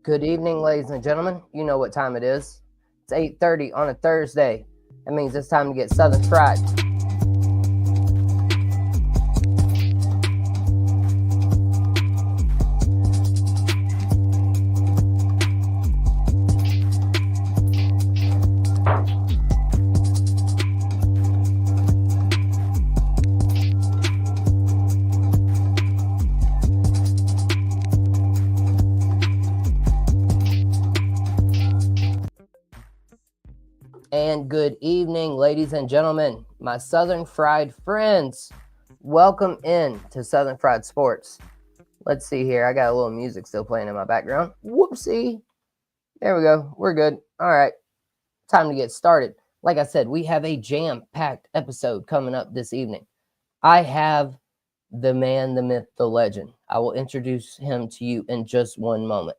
Good evening, ladies and gentlemen. You know what time it is. It's 8:30 on a Thursday. That means it's time to get Southern fried. And good evening, ladies and gentlemen, my Southern fried friends. Welcome in to Southern Fried Sports. Let's see here. I got a little music still playing in my background. Whoopsie. There we go. We're good. All right. Time to get started. Like I said, we have a jam-packed episode coming up this evening. I have the man, the myth, the legend. I will introduce him to you in just one moment.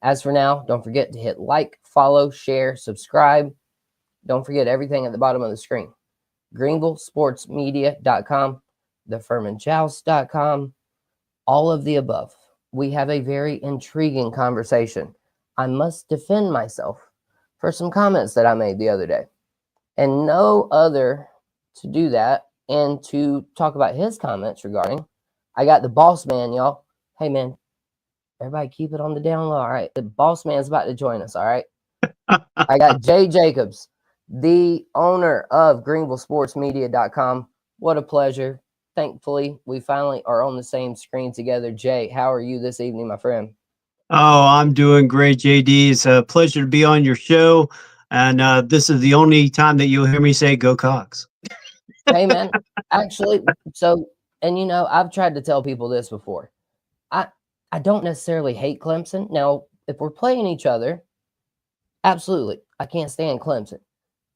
As for now, don't forget to hit like, follow, share, subscribe. Don't forget everything at the bottom of the screen. GreenvilleSportsMedia.com, TheFurmanJoust.com, all of the above. We have a very intriguing conversation. I must defend myself for some comments that I made the other day. And no other to do that and to talk about his comments regarding, I got the boss man, y'all. Hey, man, everybody keep it on the down low, all right? The boss man's about to join us, all right? I got Jay Jacobs, the owner of GreenvilleSportsMedia.com. What a pleasure. Thankfully, we finally are on the same screen together. Jay, how are you this evening, my friend? Oh, I'm doing great, JD. It's a pleasure to be on your show. And this is the only time that you'll hear me say, "Go Cox." Hey, man, actually, and I've tried to tell people this before. I don't necessarily hate Clemson. Now, if we're playing each other, absolutely, I can't stand Clemson.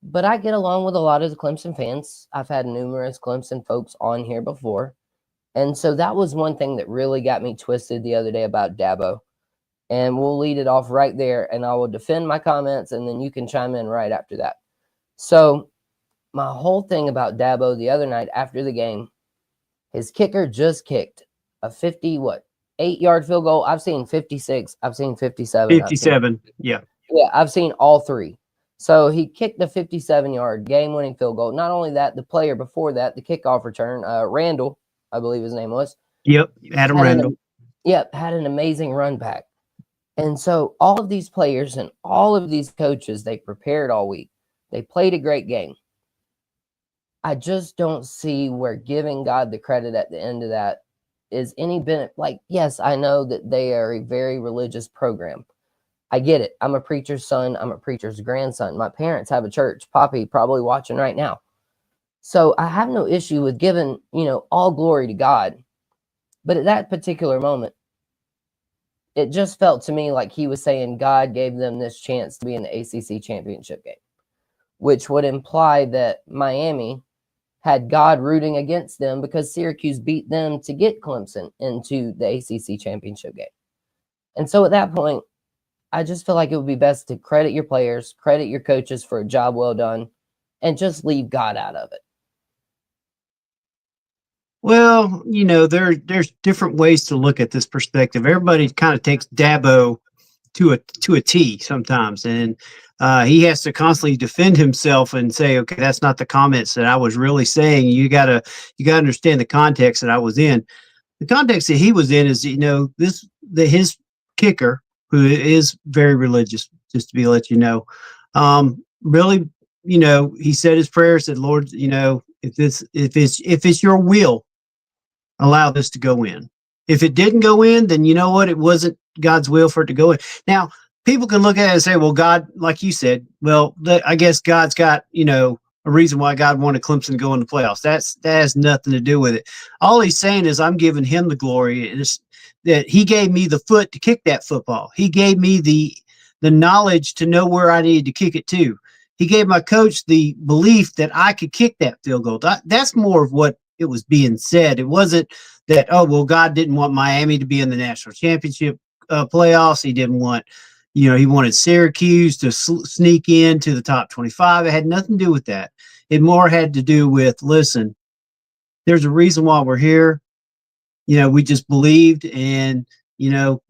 But I get along with a lot of the Clemson fans. I've had numerous Clemson folks on here before. And so that was one thing that really got me twisted the other day about Dabo. And we'll lead it off right there, and I will defend my comments, and then you can chime in right after that. So my whole thing about Dabo the other night after the game, his kicker just kicked a 8-yard field goal. I've seen 56. I've seen 57. 57. Yeah. Yeah, I've seen all three. So he kicked the 57-yard game-winning field goal. Not only that, the player before that, the kickoff return, Randall, I believe his name was. Yep, Adam Randall. Had an amazing run back. And so all of these players and all of these coaches, they prepared all week. They played a great game. I just don't see where giving God the credit at the end of that is any benefit. Like, yes, I know that they are a very religious program. I get it. I'm a preacher's son. I'm a preacher's grandson. My parents have a church. Poppy probably watching right now. So I have no issue with giving, all glory to God. But at that particular moment, it just felt to me like he was saying God gave them this chance to be in the ACC championship game, which would imply that Miami had God rooting against them because Syracuse beat them to get Clemson into the ACC championship game. And so at that point, I just feel like it would be best to credit your players, credit your coaches for a job well done, and just leave God out of it. Well, there's different ways to look at this perspective. Everybody kind of takes Dabo to a T sometimes, and he has to constantly defend himself and say, "Okay, that's not the comments that I was really saying. You gotta understand the context that I was in. The context that he was in is, his kicker, who is very religious, just to let you know, really, he said his prayer, said, Lord, if it's your will, allow this to go in. If it didn't go in, then you know what? It wasn't God's will for it to go in. Now, people can look at it and say, well, God, like you said, well, I guess God's got, a reason why God wanted Clemson to go in the playoffs. That has nothing to do with it. All he's saying is I'm giving him the glory. That he gave me the foot to kick that football. He gave me the knowledge to know where I needed to kick it to. He gave my coach the belief that I could kick that field goal. That's more of what it was being said. It wasn't that, oh, well, God didn't want Miami to be in the national championship playoffs. He didn't want, he wanted Syracuse to sneak into the top 25. It had nothing to do with that. It more had to do with, listen, there's a reason why we're here. We just believed, and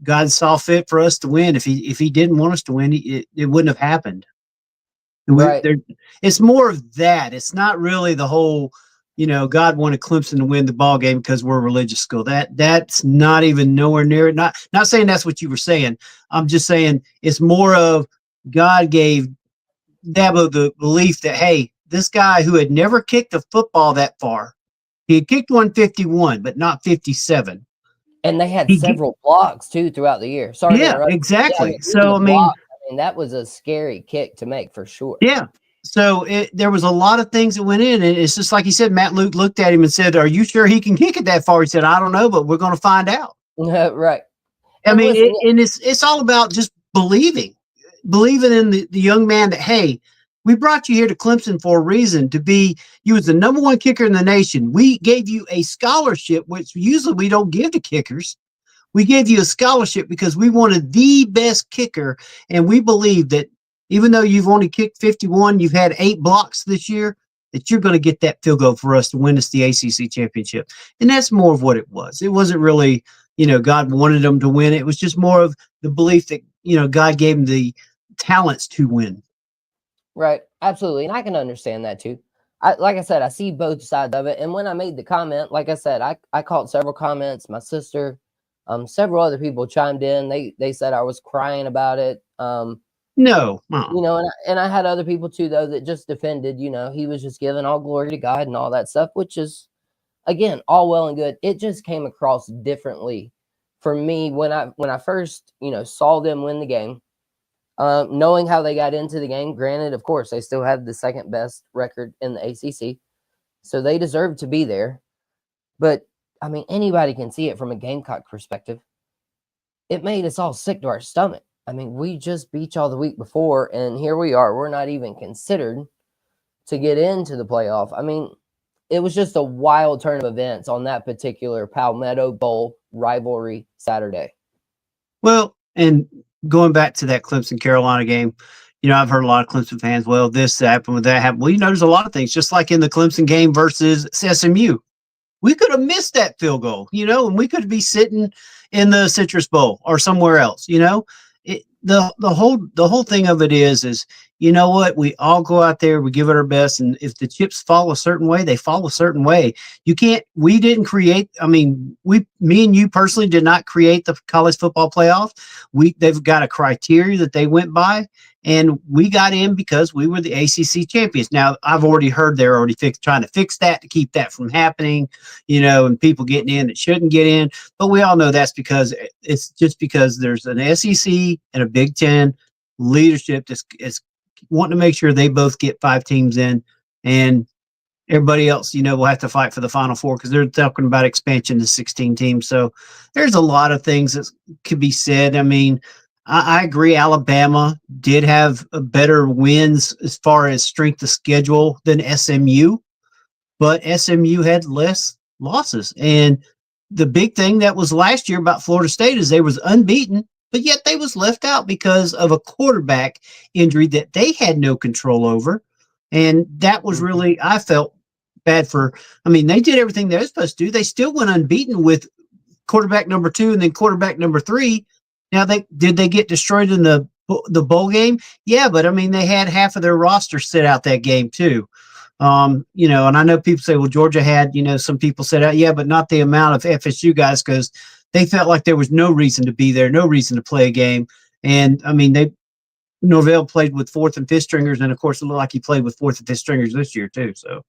God saw fit for us to win. If he didn't want us to win, it wouldn't have happened. Right. It's more of that. It's not really the whole, God wanted Clemson to win the ball game because we're a religious school. That's not even nowhere near it. Not saying that's what you were saying. I'm just saying it's more of God gave Dabo the belief that, hey, this guy who had never kicked a football that far, he had kicked 151, but not 57. And they had several blocks too throughout the year. Sorry to interrupt. Exactly. Yeah, So I mean, that was a scary kick to make for sure. Yeah. So there was a lot of things that went in, and it's just like he said. Matt Luke looked at him and said, "Are you sure he can kick it that far?" He said, "I don't know, but we're going to find out." Right. I mean, it's all about just believing in the young man that, hey, we brought you here to Clemson for a reason, to be, you was the number one kicker in the nation. We gave you a scholarship, which usually we don't give to kickers. We gave you a scholarship because we wanted the best kicker, and we believe that even though you've only kicked 51, you've had 8 blocks this year, that you're going to get that field goal for us to win us the ACC championship. And that's more of what it was. It wasn't really, God wanted them to win. It was just more of the belief that, God gave them the talents to win. Right. Absolutely. And I can understand that too. Like I said, I see both sides of it. And when I made the comment, like I said, I caught several comments. My sister, several other people chimed in. They said I was crying about it. No. And I had other people too, though, that just defended, he was just giving all glory to God and all that stuff, which is, again, all well and good. It just came across differently for me when I first, saw them win the game, knowing how they got into the game. Granted, of course, they still had the second best record in the ACC, so they deserve to be there. But I mean, anybody can see it from a Gamecock perspective. It made us all sick to our stomach. I mean, we just beat y'all the week before, and here we are. We're not even considered to get into the playoff. I mean, it was just a wild turn of events on that particular Palmetto Bowl rivalry Saturday. Well, and going back to that Clemson-Carolina game, I've heard a lot of Clemson fans, well, this happened, that happened. Well, there's a lot of things, just like in the Clemson game versus SMU. We could have missed that field goal, and we could be sitting in the Citrus Bowl or somewhere else, the whole thing of it is, what? We all go out there, we give it our best, and if the chips fall a certain way, they fall a certain way. We didn't create, me and you personally did not create the college football playoff. They've got a criteria that they went by, and we got in because we were the ACC champions. Now, I've already heard they're already trying to fix that to keep that from happening, and people getting in that shouldn't get in. But we all know that's because it's just because there's an SEC and a Big Ten leadership that's wanting to make sure they both get 5 teams in, and everybody else, will have to fight for the Final Four because they're talking about expansion to 16 teams. So there's a lot of things that could be said. I mean, I agree. Alabama did have better wins as far as strength of schedule than SMU, but SMU had less losses. And the big thing that was last year about Florida State is they was unbeaten, but yet they was left out because of a quarterback injury that they had no control over. And that was really, I felt bad for, they did everything they were supposed to do. They still went unbeaten with quarterback number 2 and then quarterback number 3. Now, did they get destroyed in the bowl game? Yeah, but they had half of their roster sit out that game too. And I know people say, well, Georgia had, some people said, yeah, but not the amount of FSU guys because they felt like there was no reason to be there, no reason to play a game. And Norvell played with 4th and 5th stringers, and of course, it looked like he played with 4th and 5th stringers this year too. So.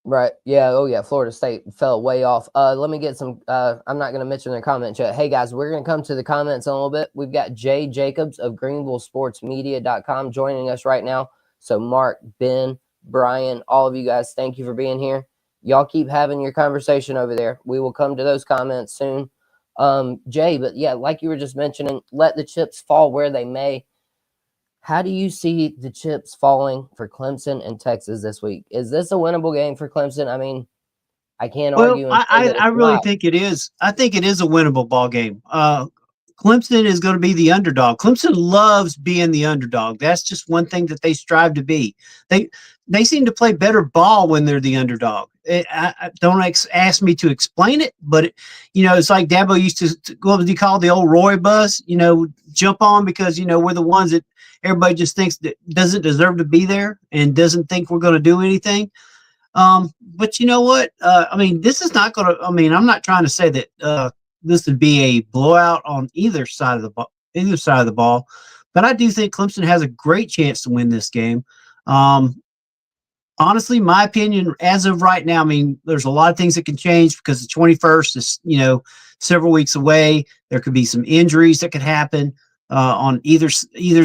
Right. Yeah. Oh, yeah. Florida State fell way off. Let me get some. I'm not going to mention their comments yet. Hey, guys, we're going to come to the comments in a little bit. We've got Jay Jacobs of GreenvilleSportsMedia.com joining us right now. So, Mark, Ben, Brian, all of you guys, thank you for being here. Y'all keep having your conversation over there. We will come to those comments soon. Jay, but yeah, like you were just mentioning, let the chips fall where they may. How do you see the chips falling for Clemson and Texas this week? Is this a winnable game for Clemson? I can't argue. I really think it is. I think it is a winnable ball game. Clemson is going to be the underdog. Clemson loves being the underdog. That's just one thing that they strive to be. they seem to play better ball when they're the underdog. Don't ask me to explain it, but it's like Dabo used to what was he called, the old Roy bus? Jump on because we're the ones that everybody just thinks that doesn't deserve to be there and doesn't think we're going to do anything. But you know what? This is not going to. I'm not trying to say that this would be a blowout on either side of the ball. But I do think Clemson has a great chance to win this game. Honestly, my opinion, as of right now, there's a lot of things that can change because the 21st is, several weeks away. There could be some injuries that could happen on either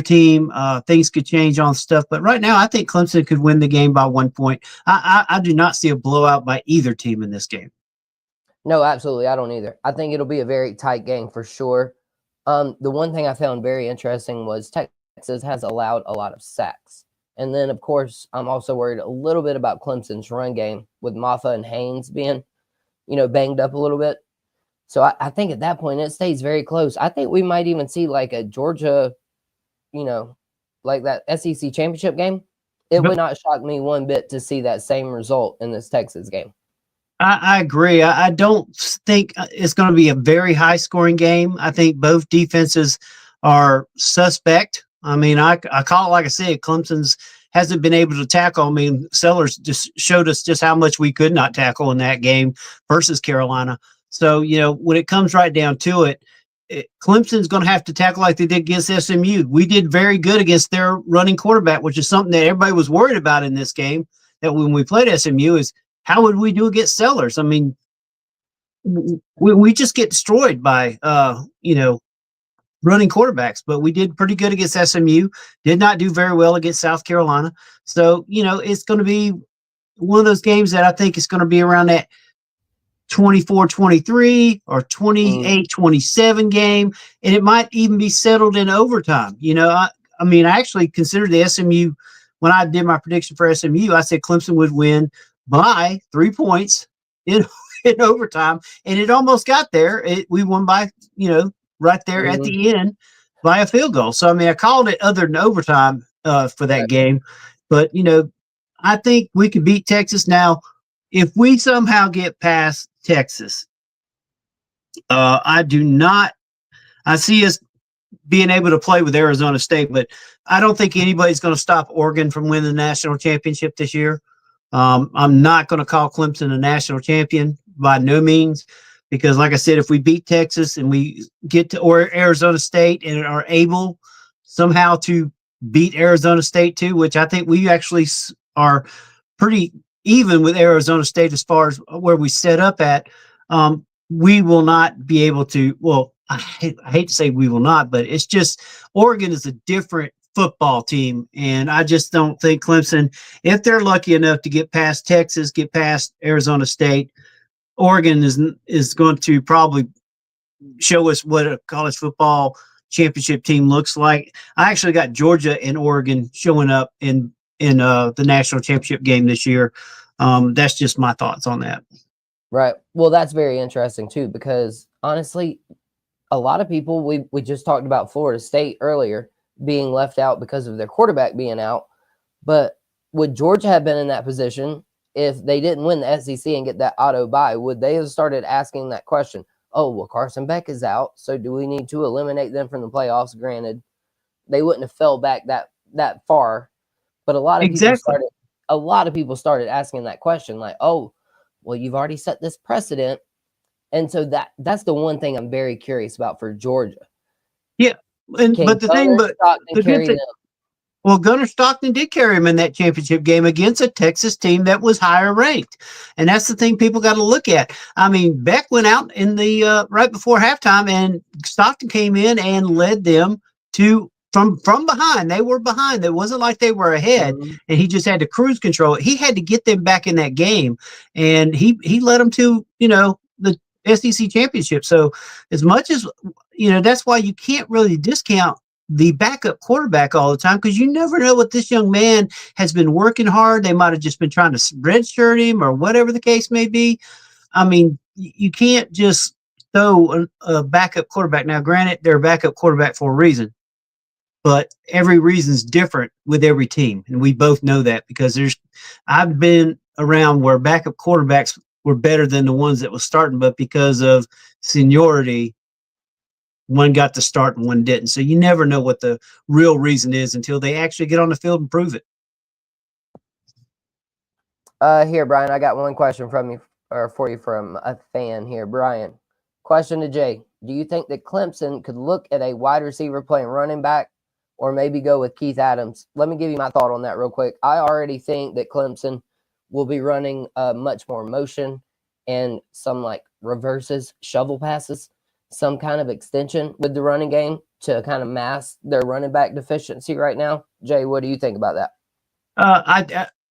team. Things could change on stuff. But right now, I think Clemson could win the game by 1 point. I do not see a blowout by either team in this game. No, absolutely. I don't either. I think it'll be a very tight game for sure. The one thing I found very interesting was Texas has allowed a lot of sacks. And then, of course, I'm also worried a little bit about Clemson's run game with Maffa and Haynes being, banged up a little bit. So I think at that point, it stays very close. I think we might even see like a Georgia, like that SEC championship game. It would not shock me one bit to see that same result in this Texas game. I agree. I don't think it's going to be a very high-scoring game. I think both defenses are suspect. I call it like I said, Clemson's hasn't been able to tackle. Sellers just showed us just how much we could not tackle in that game versus Carolina. So, when it comes right down to it, Clemson's going to have to tackle like they did against SMU. We did very good against their running quarterback, which is something that everybody was worried about in this game, that when we played SMU is how would we do against Sellers? We just get destroyed by, running quarterbacks, but we did pretty good against SMU, did not do very well against South Carolina. So, it's going to be one of those games that I think is going to be around that 24-23 or 28-27 game. And it might even be settled in overtime. I actually considered the SMU, when I did my prediction for SMU, I said Clemson would win by 3 points in overtime. And it almost got there. We won by, right there at the end by a field goal. So, I called it other than overtime for that game. But, I think we could beat Texas. Now, if we somehow get past Texas, I see us being able to play with Arizona State, but I don't think anybody's going to stop Oregon from winning the national championship this year. I'm not going to call Clemson a national champion by no means. Because, like I said, if we beat Texas and we get to Arizona State and are able somehow to beat Arizona State too, which I think we actually are pretty even with Arizona State as far as where we set up at, we will not be able to. Well, I hate to say we will not, but it's just Oregon is a different football team, and I just don't think Clemson, if they're lucky enough to get past Texas, get past Arizona State, Oregon is going to probably show us what a college football championship team looks like. I actually got Georgia and Oregon showing up in the national championship game this year. That's just my thoughts on that. Right. Well, that's very interesting too, because honestly, a lot of people, we just talked about Florida State earlier being left out because of their quarterback being out. But would Georgia have been in that position if they didn't win the SEC and get that auto bye? Would they have started asking that question? Oh, well, Carson Beck is out, so do we need to eliminate them from the playoffs? Granted, they wouldn't have fell back that far, but a lot of people started asking that question, like, oh, well, you've already set this precedent. And so that's the one thing I'm very curious about for Georgia. Yeah, but Gunnar Stockton did carry him in that championship game against a Texas team that was higher ranked. And that's the thing people got to look at. I mean, Beck went out in the right before halftime, and Stockton came in and led them from behind. They were behind. It wasn't like they were ahead, and he just had to cruise control it. He had to get them back in that game, and he led them to, the SEC championship. So as much as, that's why you can't really discount the backup quarterback all the time, because you never know what this young man has been working hard. They might have just been trying to redshirt him or whatever the case may be. I mean, you can't just throw a backup quarterback. Now, granted, they're a backup quarterback for a reason. but every reason's different with every team. And we both know that because I've been around where backup quarterbacks were better than the ones that was starting, but because of seniority, one got to start and one didn't. So you never know what the real reason is until they actually get on the field and prove it. Here, Brian, I got one question from you, or for you, from a fan here. Brian, question to Jay. Do you think that Clemson could look at a wide receiver playing running back or maybe go with Keith Adams? Let me give you my thought on that real quick. I already think that Clemson will be running much more motion and some like reverses, shovel passes, some kind of extension with the running game to kind of mask their running back deficiency right now. Jay, what do you think about that?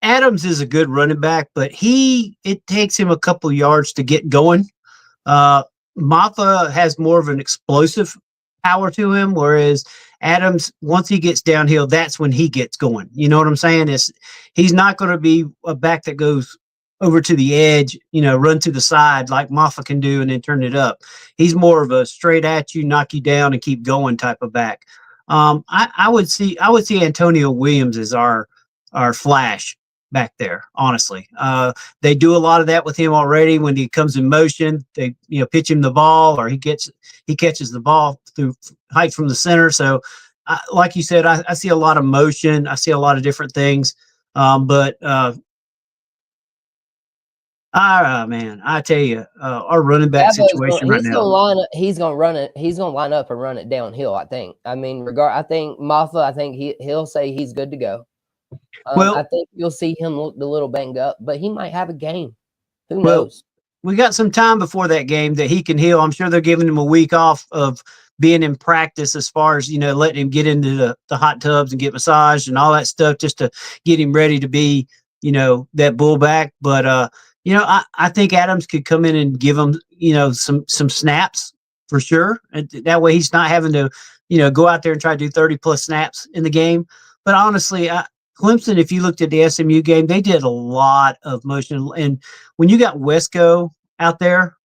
Adams is a good running back, but it takes him a couple yards to get going. Maffa has more of an explosive power to him, whereas Adams, once he gets downhill, that's when he gets going. You know what I'm saying? He's not going to be a back that goes over to the edge, run to the side like Maffa can do and then turn it up. He's more of a straight at you, knock you down, and keep going type of back. I would see Antonio Williams as our flash back there, honestly. They do a lot of that with him already. When he comes in motion, they pitch him the ball, or he catches the ball through height from the center. So like you said, I see a lot of motion. I see a lot of different things. But man, I tell you, our running back situation right now. He's gonna run it. He's gonna line up and run it downhill, I think. I mean, I think Maffa, I think he'll say he's good to go. I think you'll see him look a little banged up, but he might have a game. Who knows? We got some time before that game that he can heal. I'm sure they're giving him a week off of being in practice as far as, letting him get into the hot tubs and get massaged and all that stuff just to get him ready to be, that bullback. But, I think Adams could come in and give him, some snaps for sure. And that way he's not having to, go out there and try to do 30-plus snaps in the game. But honestly, Clemson, if you looked at the SMU game, they did a lot of motion. And when you got Wesco out there,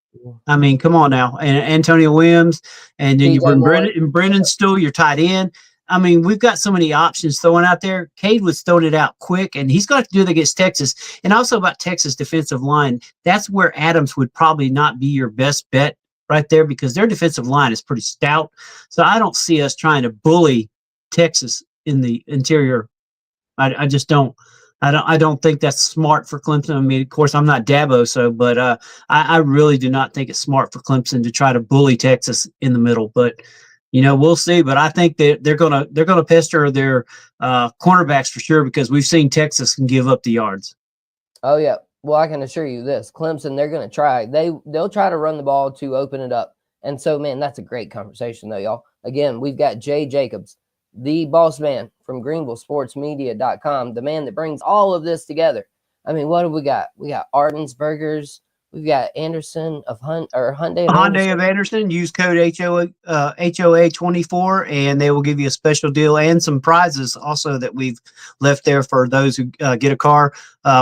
I mean, come on now. And Antonio Williams, and then you bring Brennan Stool, your tight end. I mean, we've got so many options throwing out there. Cade was throwing it out quick, and he's got to do that against Texas. And also about Texas defensive line, that's where Adams would probably not be your best bet right there because their defensive line is pretty stout. So I don't see us trying to bully Texas in the interior. I just don't. I don't think that's smart for Clemson. I mean, of course, I'm not Dabo, but I really do not think it's smart for Clemson to try to bully Texas in the middle. But we'll see. But I think that they're gonna pester their cornerbacks for sure because we've seen Texas can give up the yards. Oh yeah. Well, I can assure you this: Clemson, they're gonna try. They'll try to run the ball to open it up. And so, man, that's a great conversation, though, y'all. Again, we've got Jay Jacobs, the boss man from GreenvilleSportsMedia.com, the man that brings all of this together. I mean, what have we got? We got Arden's Burgers. We've got Anderson of Hyundai of Anderson. Use code HOA24, and they will give you a special deal and some prizes also that we've left there for those who get a car.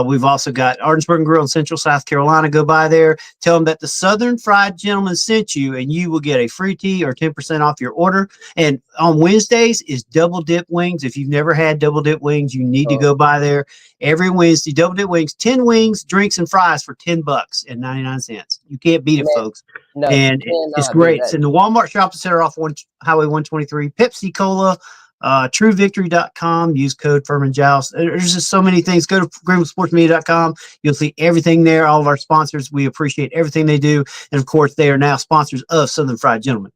We've also got Ardensburg Grill in Central South Carolina. Go by there. Tell them that the Southern Fried Gentleman sent you, and you will get a free tea or 10% off your order. And on Wednesdays is Double Dip Wings. If you've never had Double Dip Wings, you need to go by there. Every Wednesday, Double Dip Wings, 10 wings, drinks, and fries for $10.99. You can't beat it, folks. No, and it's great. It's in the Walmart Shopping Center off Highway 123. Pepsi Cola, TrueVictory.com. Use code Furman Joust. There's just so many things. Go to GreenvilleSportsMedia.com. You'll see everything there. All of our sponsors, we appreciate everything they do. And of course, they are now sponsors of Southern Fried Gentleman.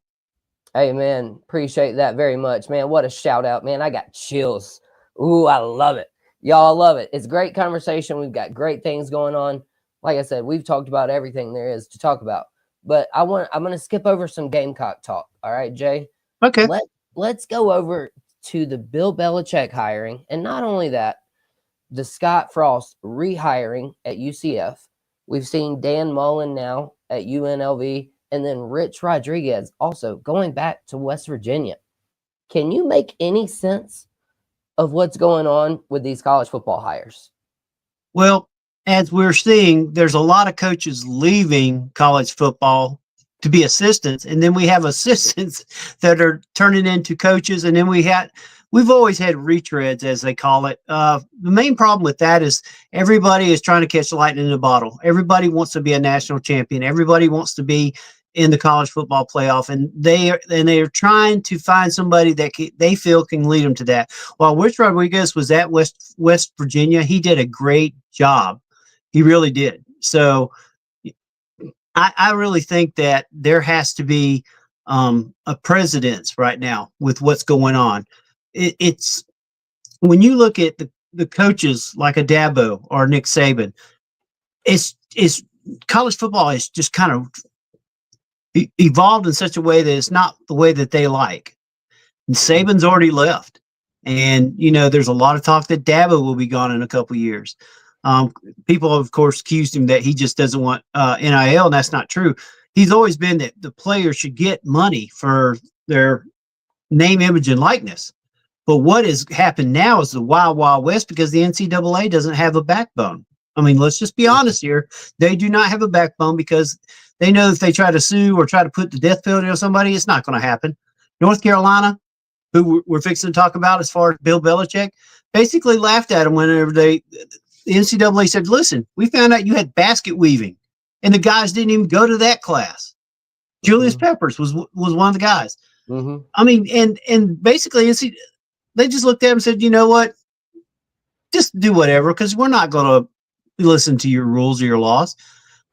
Hey, man, appreciate that very much, man. What a shout out, man. I got chills. Ooh, I love it. Y'all love it. It's a great conversation. We've got great things going on. Like I said, we've talked about everything there is to talk about. But I'm going to skip over some Gamecock talk. All right, Jay? Okay. Let's go over to the Bill Belichick hiring. And not only that, the Scott Frost rehiring at UCF. We've seen Dan Mullen now at UNLV. And then Rich Rodriguez also going back to West Virginia. Can you make any sense of what's going on with these college football hires? Well, as we're seeing, there's a lot of coaches leaving college football to be assistants, and then we have assistants that are turning into coaches, and then we've always had retreads, as they call it. The main problem with that is everybody is trying to catch lightning in a bottle. Everybody wants to be a national champion. Everybody wants to be in the college football playoff, and they are trying to find somebody that they feel can lead them to that. While Rich Rodriguez was at West Virginia, he did a great job. He really did. So I really think that there has to be a precedence right now with what's going on. It's when you look at the coaches like a Dabo or Nick Saban, it's college football is just kind of evolved in such a way that it's not the way that they like. And Saban's already left, and there's a lot of talk that Dabo will be gone in a couple of years. People, of course, accused him that he just doesn't want NIL, and that's not true. He's always been that the players should get money for their name, image, and likeness. But what has happened now is the wild, wild west because the NCAA doesn't have a backbone. I mean, let's just be honest here. They do not have a backbone because they know if they try to sue or try to put the death penalty on somebody, it's not going to happen. North Carolina, who we're fixing to talk about as far as Bill Belichick, basically laughed at him whenever the NCAA said, listen, we found out you had basket weaving, and the guys didn't even go to that class. Julius Peppers was one of the guys. I mean, and basically they just looked at him and said, you know what, just do whatever, because we're not going to listen to your rules or your laws.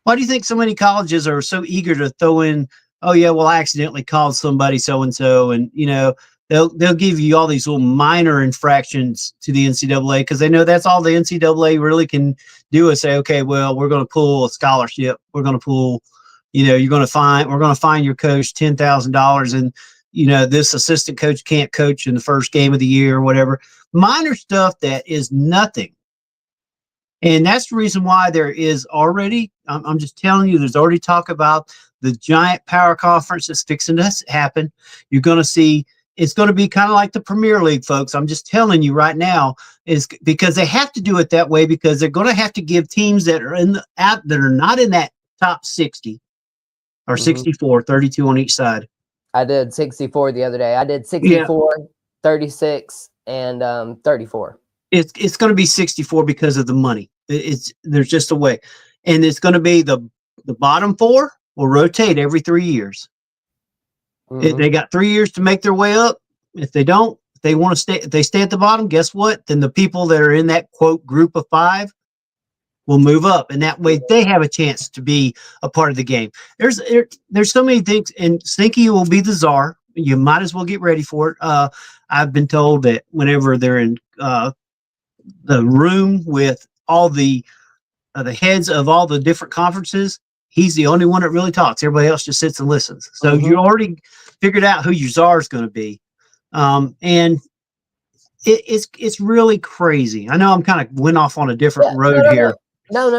Why do you think so many colleges are so eager to throw in, oh yeah, well, I accidentally called somebody so-and-so, and they'll give you all these little minor infractions to the NCAA because they know that's all the NCAA really can do is say, okay, well, we're going to pull a scholarship. We're going to pull, we're going to fine your coach $10,000, and this assistant coach can't coach in the first game of the year or whatever. Minor stuff that is nothing. And that's the reason why there is already, I'm just telling you, there's already talk about the giant power conference that's fixing to happen. You're going to see, it's going to be kind of like the Premier League, folks. I'm just telling you right now, is because they have to do it that way because they're going to have to give teams that are that are not in that top 60 or 64, 32 on each side. I did 64 the other day. I did 64, 36, and 34. It's going to be 64 because of the money. There's just a way, and it's going to be the bottom four will rotate every 3 years. They got 3 years to make their way up. If they don't, if they want to stay, if they stay at the bottom, guess what? Then the people that are in that quote group of five will move up, and that way they have a chance to be a part of the game. There's so many things, and Stinky will be the czar. You might as well get ready for it. I've been told that whenever they're in the room with all the heads of all the different conferences, he's the only one that really talks. Everybody else just sits and listens. So you already figured out who your czar is going to be. And it's really crazy. I know I'm kind of went off on a different road here. No.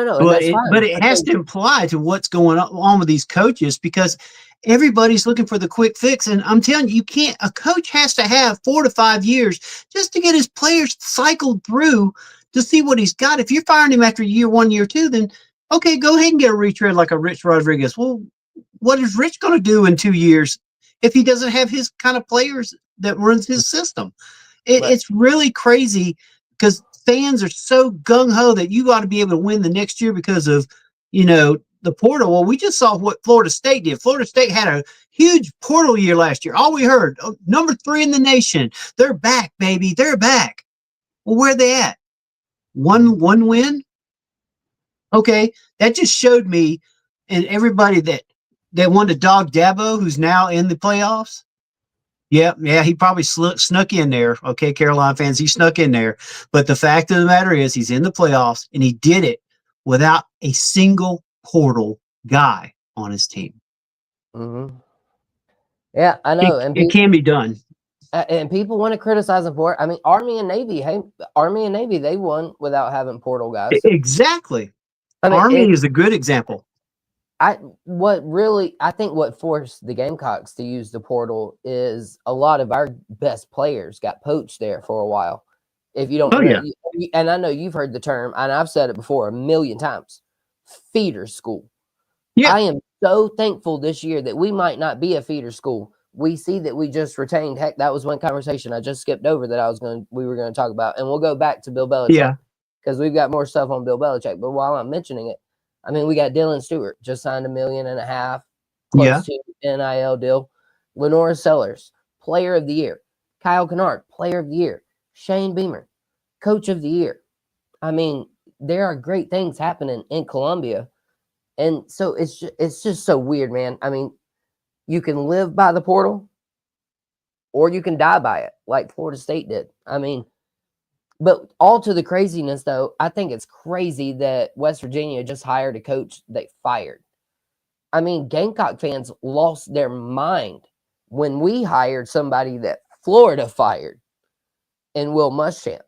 But it has to apply to what's going on with these coaches because everybody's looking for the quick fix. And I'm telling you, a coach has to have 4 to 5 years just to get his players cycled through to see what he's got. If you're firing him after year 1, year 2, then okay, go ahead and get a retread like a Rich Rodriguez. Well, what is Rich going to do in 2 years if he doesn't have his kind of players that runs his system? It's really crazy because fans are so gung-ho that you got to be able to win the next year because of, the portal. Well, we just saw what Florida State did. Florida State had a huge portal year last year. All we heard, number 3 in the nation. They're back, baby. They're back. Well, where are they at? One win? Okay, that just showed me and everybody that wanted to dog Dabo, who's now in the playoffs. Yeah, he probably snuck in there. Okay, Carolina fans, he snuck in there. But the fact of the matter is he's in the playoffs, and he did it without a single portal guy on his team. Yeah, I know. It can be done. And people want to criticize them for it. I mean, Army and Navy, they won without having portal guys. Exactly. I mean, Army is a good example. I think what forced the Gamecocks to use the portal is a lot of our best players got poached there for a while. If you don't know, and I know you've heard the term, and I've said it before a million times, feeder school. Yeah. I am so thankful this year that we might not be a feeder school. We see that we just retained. Heck, that was one conversation I just skipped over that we were going to talk about, and we'll go back to Bill Belichick Yeah. because we've got more stuff on Bill Belichick. But while I'm mentioning it, I mean, we got Dylan Stewart just signed $1.5 million, close to NIL deal. Lenora Sellers, Player of the Year. Kyle Kennard, Player of the Year. Shane Beamer, Coach of the Year. I mean, there are great things happening in Columbia. And so it's just so weird, man. I mean, you can live by the portal or you can die by it, like Florida State did. I mean, but all to the craziness, though, I think it's crazy that West Virginia just hired a coach they fired. I mean, Gamecock fans lost their mind when we hired somebody that Florida fired in Will Muschamp.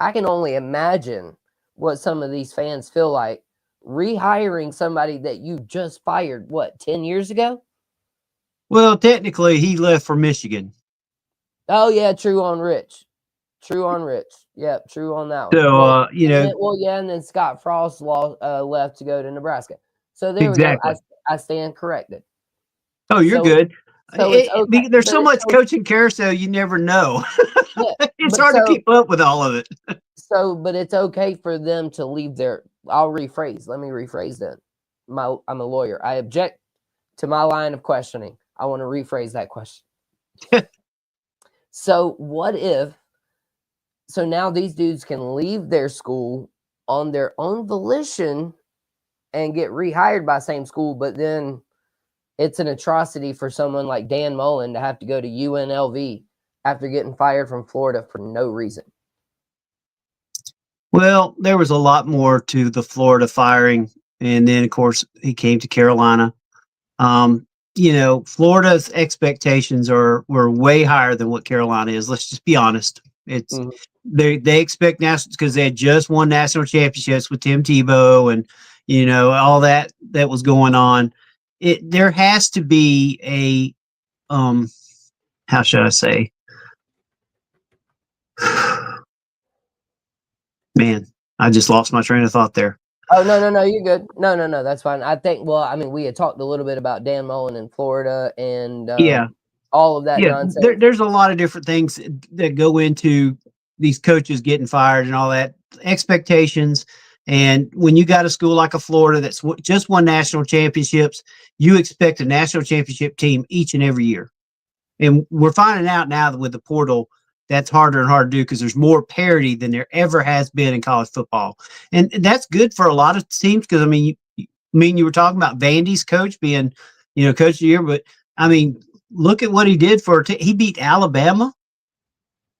I can only imagine what some of these fans feel like rehiring somebody that you just fired, 10 years ago? Well, technically, he left for Michigan. Oh, yeah, true on Rich. True on Rich. Yep, true on that one. So, And then Scott Frost left to go to Nebraska. So there exactly. we go. I stand corrected. Oh, you're good. So it's okay. There's so much coaching carousel, you never know. Yeah, It's hard to keep up with all of it. But it's okay for them to leave their. I'll rephrase. Let me rephrase that. I'm a lawyer. I object to my line of questioning. I want to rephrase that question. So what if? So now these dudes can leave their school on their own volition and get rehired by same school, but then it's an atrocity for someone like Dan Mullen to have to go to UNLV after getting fired from Florida for no reason. Well, there was a lot more to the Florida firing. And then, of course, he came to Carolina. Florida's expectations were way higher than what Carolina is. Let's just be honest. It's they expect national because they had just won national championships with Tim Tebow and all that was going on. There has to be a how should I say? Man, I just lost my train of thought there. Oh, no, you're good. No, that's fine. I think, we had talked a little bit about Dan Mullen in Florida and all of that nonsense. There's a lot of different things that go into these coaches getting fired and all that. Expectations. And when you got a school like a Florida that's just won national championships, you expect a national championship team each and every year. And we're finding out now that with the portal, that's harder and harder to do because there's more parity than there ever has been in college football. And that's good for a lot of teams because, you were talking about Vandy's coach being, coach of the year, but, look at what he did he beat Alabama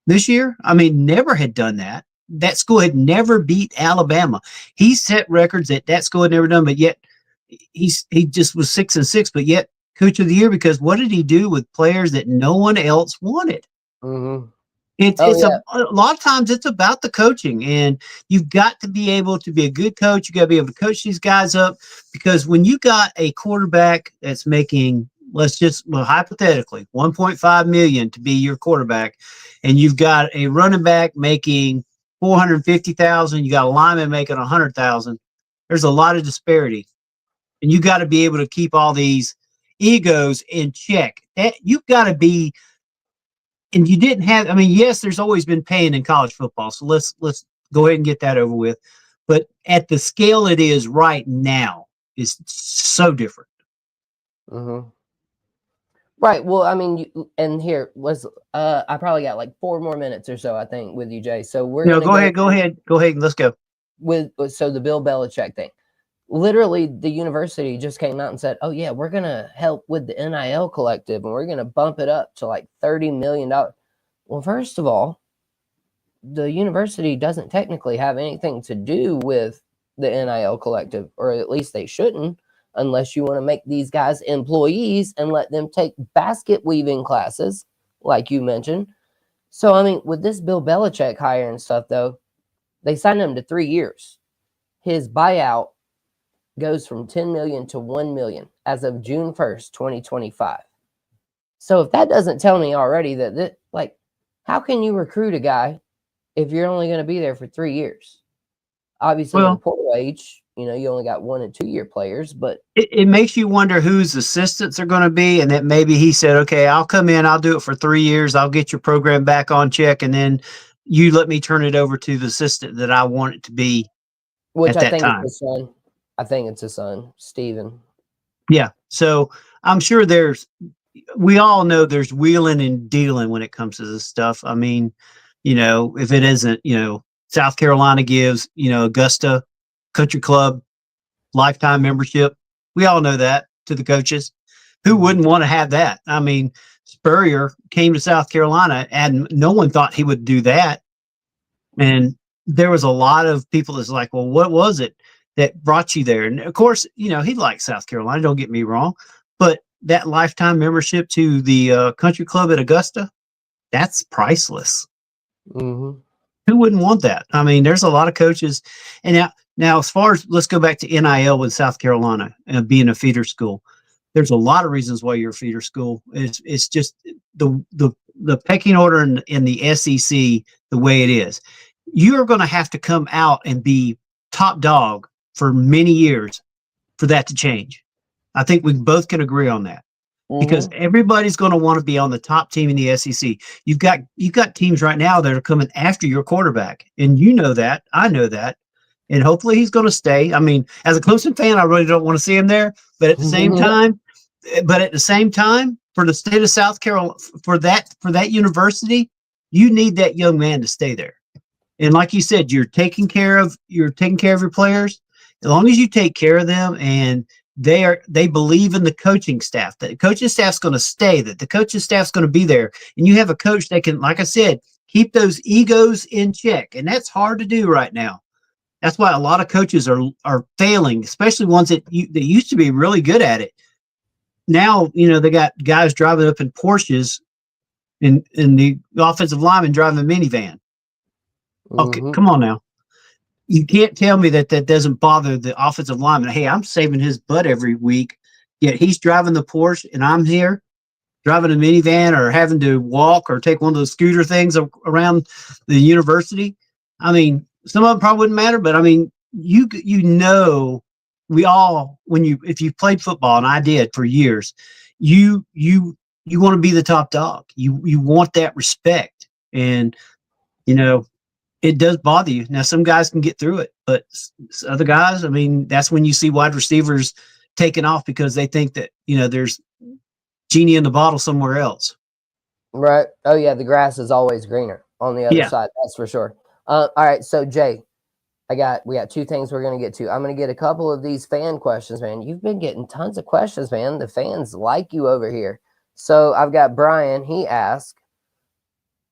this year. Never had done that. That school had never beat Alabama. He set records that school had never done, but yet he just was 6-6, but yet coach of the year because what did he do with players that no one else wanted? Mm-hmm. A lot of times it's about the coaching, and you've got to be able to be a good coach. You got to be able to coach these guys up because when you got a quarterback that's making, hypothetically, $1.5 million to be your quarterback, and you've got a running back making $450,000, you got a lineman making $100,000. There's a lot of disparity, and you got to be able to keep all these egos in check. You've got to be. And you didn't have, yes, there's always been pain in college football. So let's go ahead and get that over with. But at the scale it is right now is so different. Mm-hmm. Right. Well, and here was, I probably got like 4 more minutes or so, I think, with you, Jay. So we're going to go ahead. Let's go. So the Bill Belichick thing. Literally, the university just came out and said, oh, yeah, we're going to help with the NIL collective, and we're going to bump it up to like $30 million. Well, first of all, the university doesn't technically have anything to do with the NIL collective, or at least they shouldn't, unless you want to make these guys employees and let them take basket weaving classes, like you mentioned. So, with this Bill Belichick hire and stuff, though, they signed him to 3 years. His buyout goes from $10 million to $1 million as of June 1st, 2025. So if that doesn't tell me already that how can you recruit a guy if you're only going to be there for 3 years? Obviously, in portal age, You know, you only got 1 and 2 year players, but it makes you wonder whose assistants are going to be, and that maybe he said, okay, I'll come in, I'll do it for 3 years, I'll get your program back on check, and then you let me turn it over to the assistant that I want it to be which at I that think it's time. his son. I think it's his son, Steven. Yeah. So I'm sure we all know there's wheeling and dealing when it comes to this stuff. I mean, if it isn't, South Carolina gives, Augusta Country Club lifetime membership. We all know that to the coaches. Who wouldn't want to have that? I mean, Spurrier came to South Carolina and no one thought he would do that. And there was a lot of people that's like, well, what was it that brought you there? And of course, he liked South Carolina, don't get me wrong, but that lifetime membership to the country club at Augusta, that's priceless. Mm-hmm. Who wouldn't want that? I mean, there's a lot of coaches. And now as far as, let's go back to NIL with South Carolina and being a feeder school. There's a lot of reasons why you're a feeder school. It's just the pecking order in the SEC the way it is. You are going to have to come out and be top dog for many years for that to change. I think we both can agree on that. Because everybody's going to want to be on the top team in the SEC. You've got teams right now that are coming after your quarterback, and you know that. I know that, and hopefully he's going to stay. I mean, as a Clemson fan, I really don't want to see him there, but at the same time, for the state of South Carolina, for that university, you need that young man to stay there. And like you said, you're taking care of your players. As long as you take care of them and they believe in the coaching staff, that the coaching staff's going to stay, that the coaching staff's going to be there. And you have a coach that can, like I said, keep those egos in check. And that's hard to do right now. That's why a lot of coaches are failing, especially ones that used to be really good at it. Now, they got guys driving up in Porsches and the offensive lineman driving a minivan. Okay, come on now. You can't tell me that doesn't bother the offensive lineman. Hey, I'm saving his butt every week, yet he's driving the Porsche and I'm here driving a minivan or having to walk or take one of those scooter things around the university. I mean, some of them probably wouldn't matter, but I mean, we all, if you played football, and I did for years, you want to be the top dog. You want that respect, and it does bother you. Now, some guys can get through it, but other guys, I mean, that's when you see wide receivers taking off because they think that, there's genie in the bottle somewhere else. Right. Oh, yeah. The grass is always greener on the other side. That's for sure. All right. So, Jay, we got 2 things we're going to get to. I'm going to get a couple of these fan questions, man. You've been getting tons of questions, man. The fans like you over here. So, I've got Brian. He asked,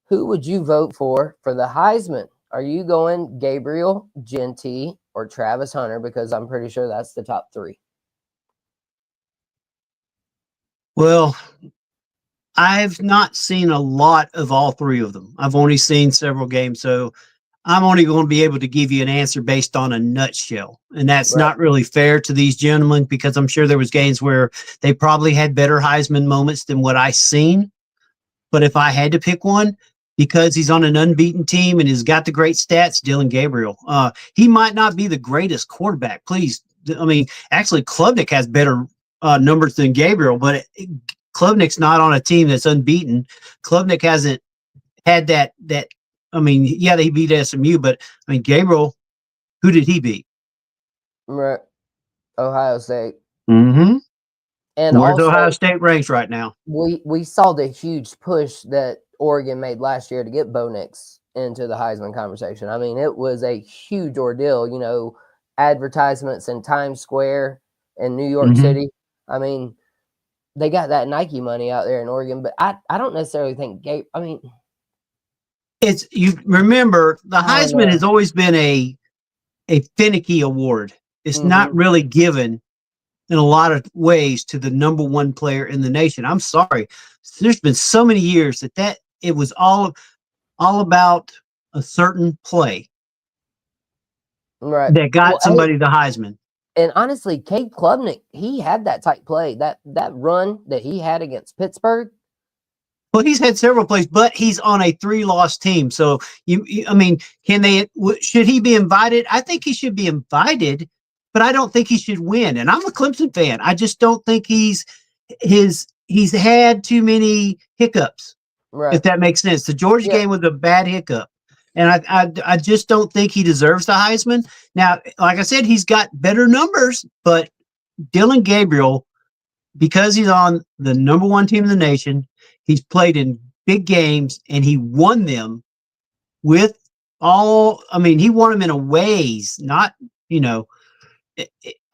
who would you vote for the Heisman? Are you going Gabriel, Genty, or Travis Hunter? Because I'm pretty sure that's the top 3. Well, I've not seen a lot of all 3 of them. I've only seen several games, so I'm only going to be able to give you an answer based on a nutshell. And that's not really fair to these gentlemen because I'm sure there was games where they probably had better Heisman moments than what I've seen. But if I had to pick one, because he's on an unbeaten team and he's got the great stats, Dylan Gabriel. He might not be the greatest quarterback. Please, I mean, actually, Klubnik has better numbers than Gabriel, but Klubnik's not on a team that's unbeaten. Klubnik hasn't had that. I mean, yeah, they beat SMU, but I mean, Gabriel, who did he beat? Right, Ohio State. Mm-hmm. And where's also, Ohio State ranked right now? We saw the huge push that Oregon made last year to get Bo Nix into the Heisman conversation. I mean, it was a huge ordeal, advertisements in Times Square in New York City. I mean, they got that Nike money out there in Oregon, but I don't necessarily think you remember the Heisman has always been a finicky award. It's not really given in a lot of ways to the number 1 player in the nation. I'm sorry. There's been so many years that it was all about a certain play that got somebody the Heisman. And honestly, Cade Klubnik, he had that type play, that run that he had against Pittsburgh. Well, he's had several plays, but he's on a 3-loss team. So I mean, should he be invited? I think he should be invited, but I don't think he should win. And I'm a Clemson fan. I just don't think he's had too many hiccups, Right. if that makes sense. The Georgia game was a bad hiccup. And I just don't think he deserves the Heisman. Now, like I said, he's got better numbers, but Dylan Gabriel, because he's on the number one team in the nation, he's played in big games and he won them with he won them in a ways, not,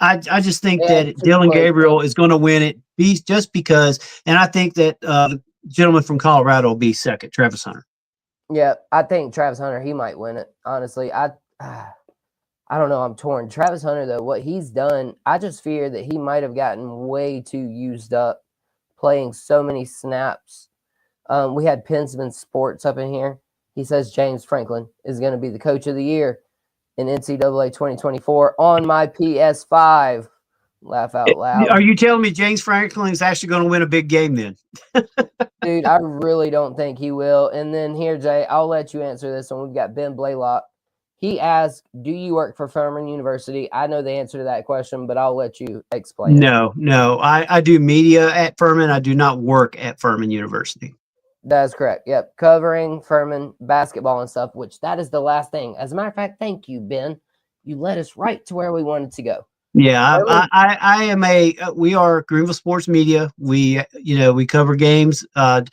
I just think that Dylan Gabriel is going to win it just because, and I think that the gentleman from Colorado will be second, Travis Hunter. Yeah, I think Travis Hunter, he might win it. Honestly, I don't know. I'm torn. Travis Hunter, though, what he's done, I just fear that he might have gotten way too used up playing so many snaps. We had Pensman Sports up in here. He says James Franklin is going to be the coach of the year in NCAA 2024 on my PS5. Laugh out loud. Are you telling me James Franklin is actually going to win a big game then? Dude, I really don't think he will. And then here, Jay, I'll let you answer this one. We've got Ben Blaylock. He asked, do you work for Furman University? I know the answer to that question, but I'll let you explain it. No. I do media at Furman. I do not work at Furman University. That's correct. Yep. Covering Furman basketball and stuff, which that is the last thing. As a matter of fact, thank you, Ben. You led us right to where we wanted to go. Yeah, I am we are Greenville Sports Media. We cover games. I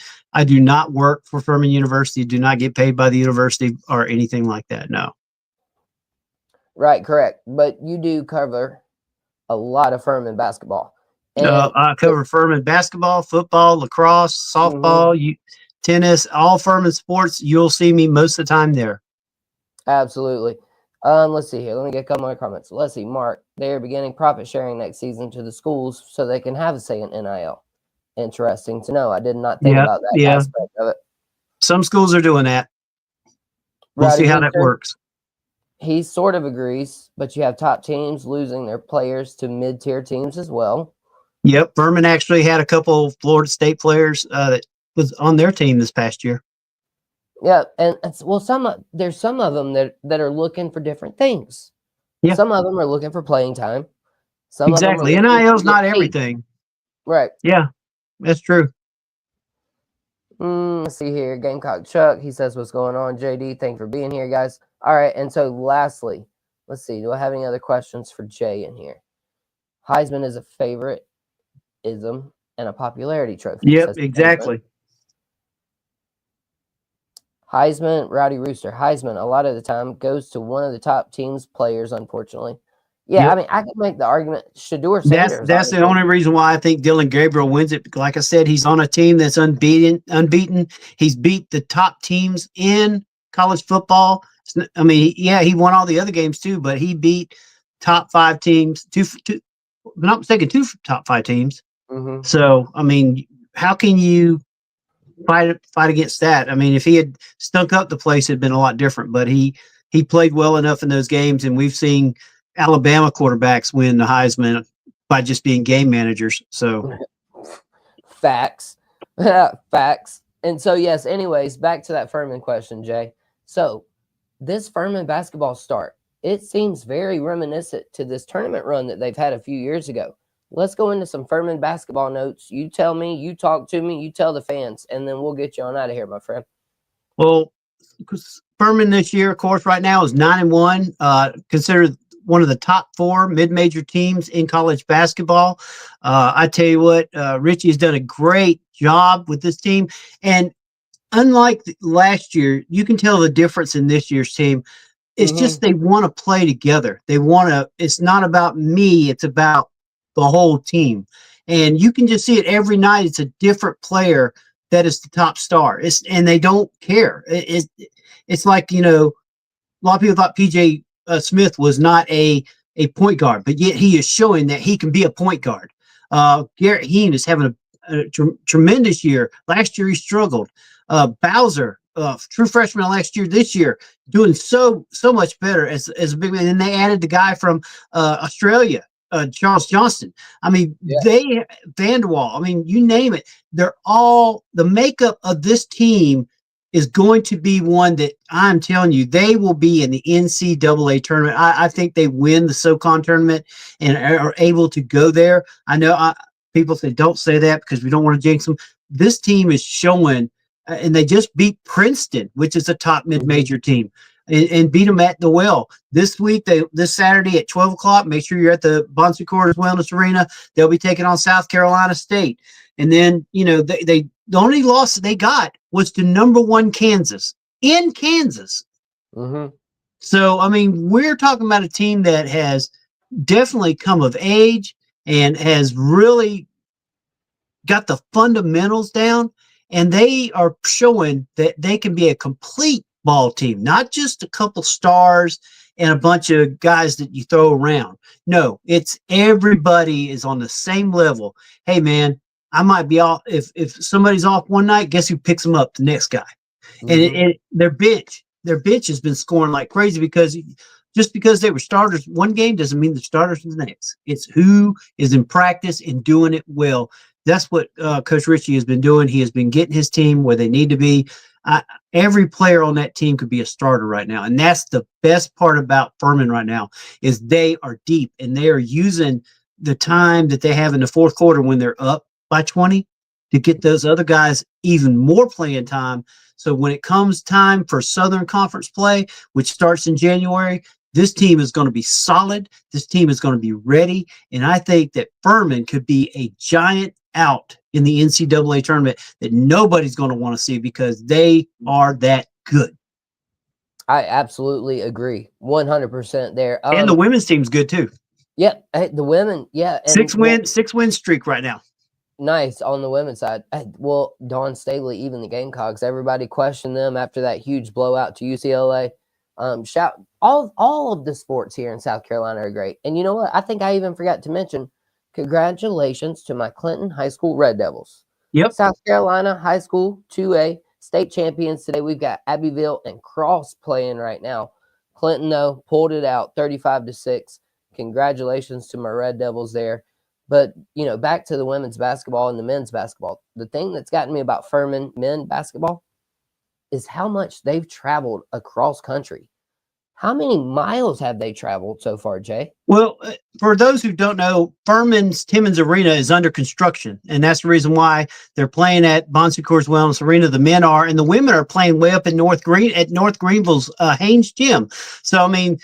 do not work for Furman University, do not get paid by the university or anything like that. No. Right, correct. But you do cover a lot of Furman basketball. And I cover Furman basketball, football, lacrosse, softball, tennis, all Furman sports. You'll see me most of the time there. Absolutely. Let's see here. Let me get a couple more comments. Let's see. Mark, they are beginning profit sharing next season to the schools so they can have a say in NIL. Interesting to know. I did not think about that aspect of it. Some schools are doing that. We'll see how that works. He sort of agrees, but you have top teams losing their players to mid-tier teams as well. Yep. Furman actually had a couple Florida State players that was on their team this past year. Yeah, and there's some of them that are looking for different things. Yeah. Some of them are looking for playing time. Exactly. NIL's not everything. Right. Yeah, that's true. Let's see here. Gamecock Chuck, he says, what's going on, JD? Thank you for being here, guys. All right, and so lastly, let's see. Do I have any other questions for Jay in here? Heisman is a favoritism and a popularity trophy. Yep, exactly. Heisman, Rowdy Rooster, Heisman, a lot of the time goes to one of the top team's players, unfortunately. Yeah, yep. I mean, I could make the argument Shedeur Sanders. That's the only reason why I think Dylan Gabriel wins it. Like I said, he's on a team that's unbeaten. He's beat the top teams in college football. I mean, yeah, he won all the other games too, but he beat top 5 teams, two top 5 teams. Mm-hmm. So, I mean, how can you fight against that? I mean, if he had stunk up the place, it'd been a lot different, but he played well enough in those games, and we've seen Alabama quarterbacks win the Heisman by just being game managers. So facts. And so, yes, anyways, back to that Furman question, Jay. So this Furman basketball start, it seems very reminiscent to this tournament run that they've had a few years ago. Let's go into some Furman basketball notes. You tell me, you talk to me, you tell the fans, and then we'll get you on out of here, my friend. Well, Furman this year, of course, right now is 9-1, considered one of the top 4 mid-major teams in college basketball. I tell you what, Richie has done a great job with this team. And unlike last year, you can tell the difference in this year's team. It's just they want to play together. It's not about me, it's about the whole team. And you can just see it every night. It's a different player that is the top star. And they don't care. It's like, a lot of people thought PJ Smith was not a point guard, but yet he is showing that he can be a point guard. Garrett Heen is having a tremendous year. Last year he struggled. Bowser, true freshman last year, this year, doing so much better as a big man. And they added the guy from Australia, Charles Johnston. I mean, Vanderwall. I mean, you name it. They're all, the makeup of this team is going to be one that I'm telling you, they will be in the NCAA tournament. I think they win the SoCon tournament and are able to go there. I know people say, don't say that because we don't want to jinx them. This team is showing, and they just beat Princeton, which is a top mid-major team, and beat them at the well. This week, this Saturday at 12 o'clock, make sure you're at the Bon Secours Wellness Arena. They'll be taking on South Carolina State. And then, the only loss that they got was to number 1 Kansas in Kansas. Mm-hmm. So, I mean, we're talking about a team that has definitely come of age and has really got the fundamentals down. And they are showing that they can be a complete ball team, not just a couple stars and a bunch of guys that you throw around. No, it's everybody is on the same level. Hey, man, I might be off. If somebody's off one night, guess who picks them up? The next guy. Mm-hmm. And their bench has been scoring like crazy because just because they were starters one game doesn't mean the starters the next. It's who is in practice and doing it well. That's what Coach Ritchie has been doing. He has been getting his team where they need to be. Every player on that team could be a starter right now. And that's the best part about Furman right now is they are deep and they are using the time that they have in the fourth quarter when they're up by 20 to get those other guys even more playing time. So when it comes time for Southern Conference play, which starts in January, this team is going to be solid. This team is going to be ready. And I think that Furman could be a giant out in the NCAA tournament that nobody's going to want to see because they are that good. I absolutely agree. 100% there. And the women's team's good too. Yep. Yeah, the women. Yeah. And 6-win streak right now. Nice on the women's side. Well, Dawn Staley, even the Gamecocks, everybody questioned them after that huge blowout to UCLA. Shout all of the sports here in South Carolina are great. And you know what? I think I even forgot to mention congratulations to my Clinton High School Red Devils. Yep. South Carolina High School 2A state champions today. We've got Abbeville and Cross playing right now. Clinton, though, pulled it out 35-6. Congratulations to my Red Devils there. But, back to the women's basketball and the men's basketball. The thing that's gotten me about Furman men basketball is how much they've traveled across country. How many miles have they traveled so far, Jay? Well, for those who don't know, Furman's Timmons Arena is under construction, and that's the reason why they're playing at Bon Secours Wellness Arena. The men are, and the women are playing way up in North Greenville's Haynes Gym. So, I mean,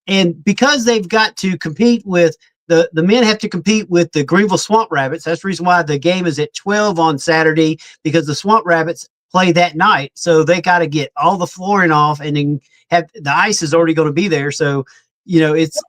and because they've got to compete with the men have to compete with the Greenville Swamp Rabbits. That's the reason why the game is at 12 on Saturday, because the Swamp Rabbits play that night. So they got to get all the flooring off, and then have the ice is already going to be there. So, it's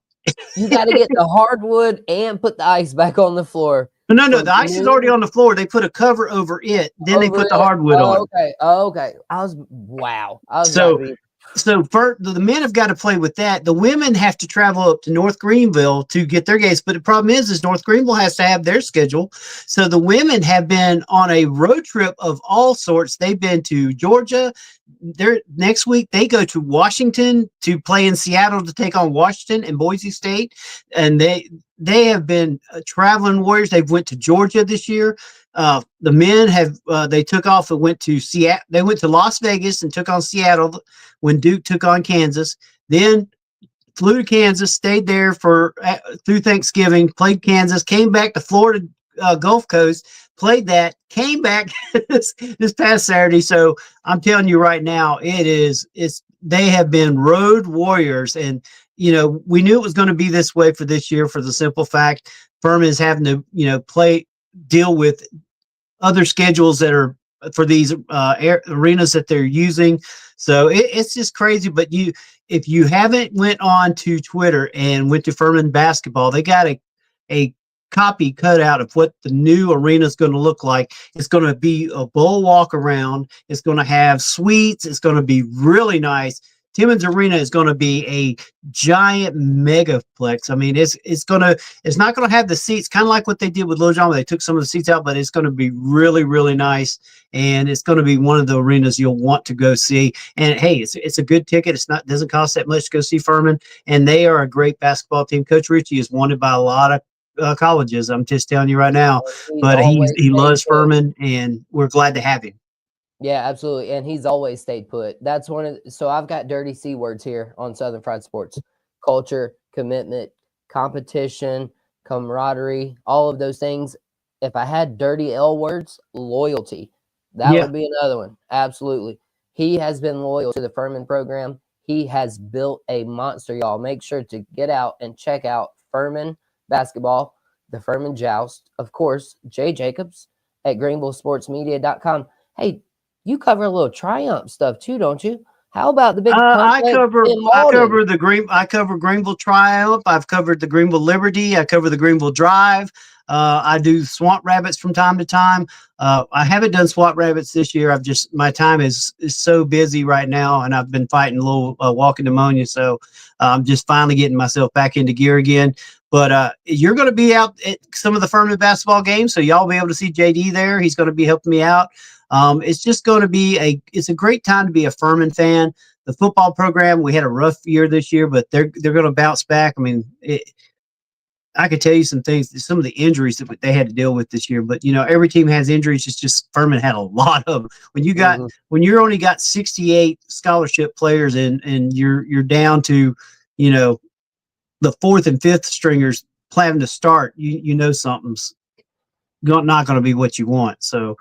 you got to get the hardwood and put the ice back on the floor. No, the ice is already on the floor. They put a cover over it, then they put the hardwood on. Okay. Wow. So for the men have got to play with that. The women have to travel up to North Greenville to get their games. But the problem is North Greenville has to have their schedule. So the women have been on a road trip of all sorts. They've been to Georgia. Next week, they go to Washington to play in Seattle to take on Washington and Boise State. And they have been traveling warriors. They've went to Georgia this year. The men have they took off and went to Seattle. They went to Las Vegas and took on Seattle when Duke took on Kansas. Then flew to Kansas, stayed there through Thanksgiving, played Kansas, came back to Florida Gulf Coast, played that, came back this past Saturday. So I'm telling you right now, they have been road warriors, and we knew it was going to be this way for this year for the simple fact Furman is having to deal with other schedules that are for these arenas that they're using. So it's just crazy. But if you haven't went on to Twitter and went to Furman basketball, they got a copy cut out of what the new arena is going to look like. It's going to be a bowl walk around. It's going to have suites. It's going to be really nice. Timmons Arena is going to be a giant megaplex. I mean, it's not going to have the seats, kind of like what they did with Little John, where they took some of the seats out, but it's going to be really, really nice. And it's going to be one of the arenas you'll want to go see. And hey, it's a good ticket. Doesn't cost that much to go see Furman. And they are a great basketball team. Coach Ritchie is wanted by a lot of colleges. I'm just telling you right now, but he loves Furman, and we're glad to have him. Yeah, absolutely. And he's always stayed put. That's one of so I've got dirty C words here on Southern Fried Sports. Culture, commitment, competition, camaraderie, all of those things. If I had dirty L words, loyalty. That Yeah. would be another one. Absolutely. He has been loyal to the Furman program. He has built a monster, y'all. Make sure to get out and check out Furman basketball, the Furman Joust, of course, Jay Jacobs at greenvillesportsmedia.com. Hey, you cover a little Triumph stuff too, don't you? How about the big complex in Malden? I cover Greenville Triumph. I've covered the Greenville Liberty. I cover the Greenville Drive. I do Swamp Rabbits from time to time. I haven't done Swamp Rabbits this year. My time is so busy right now, and I've been fighting a little walking pneumonia, so I'm just finally getting myself back into gear again. But you're going to be out at some of the Furman basketball games, so y'all will be able to see JD there. He's going to be helping me out. It's just going to be it's a great time to be a Furman fan. The football program, we had a rough year this year, but they're going to bounce back. I mean, I could tell you some things, some of the injuries that they had to deal with this year, but every team has injuries. It's just Furman had a lot of them. When you're only got 68 scholarship players and you're down to, the fourth and fifth stringers planning to start, something's not going to be what you want. So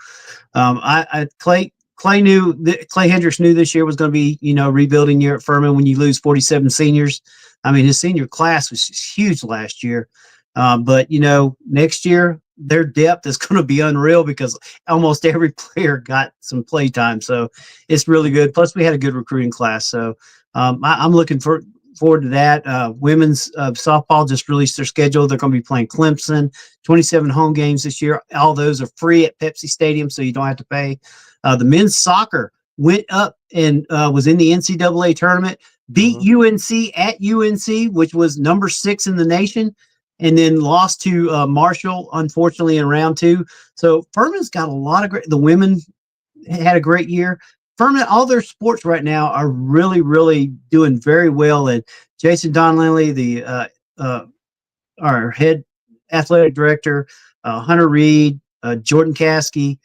Clay Hendricks knew this year was going to be, rebuilding year at Furman when you lose 47 seniors. I mean, his senior class was huge last year. But next year their depth is going to be unreal because almost every player got some play time. So it's really good. Plus we had a good recruiting class. So I'm looking forward to that. Women's softball just released their schedule. They're going to be playing Clemson, 27 home games this year. All those are free at Pepsi Stadium, so you don't have to pay. The men's soccer went up and was in the NCAA tournament, beat UNC at UNC, which was number 6 in the nation, and then lost to Marshall, unfortunately, in round 2. So Furman's got a lot of great. The women had a great year. Furman, all their sports right now are really, really doing very well. And Jason Donnelly, our head athletic director, Hunter Reed, Jordan Caskey,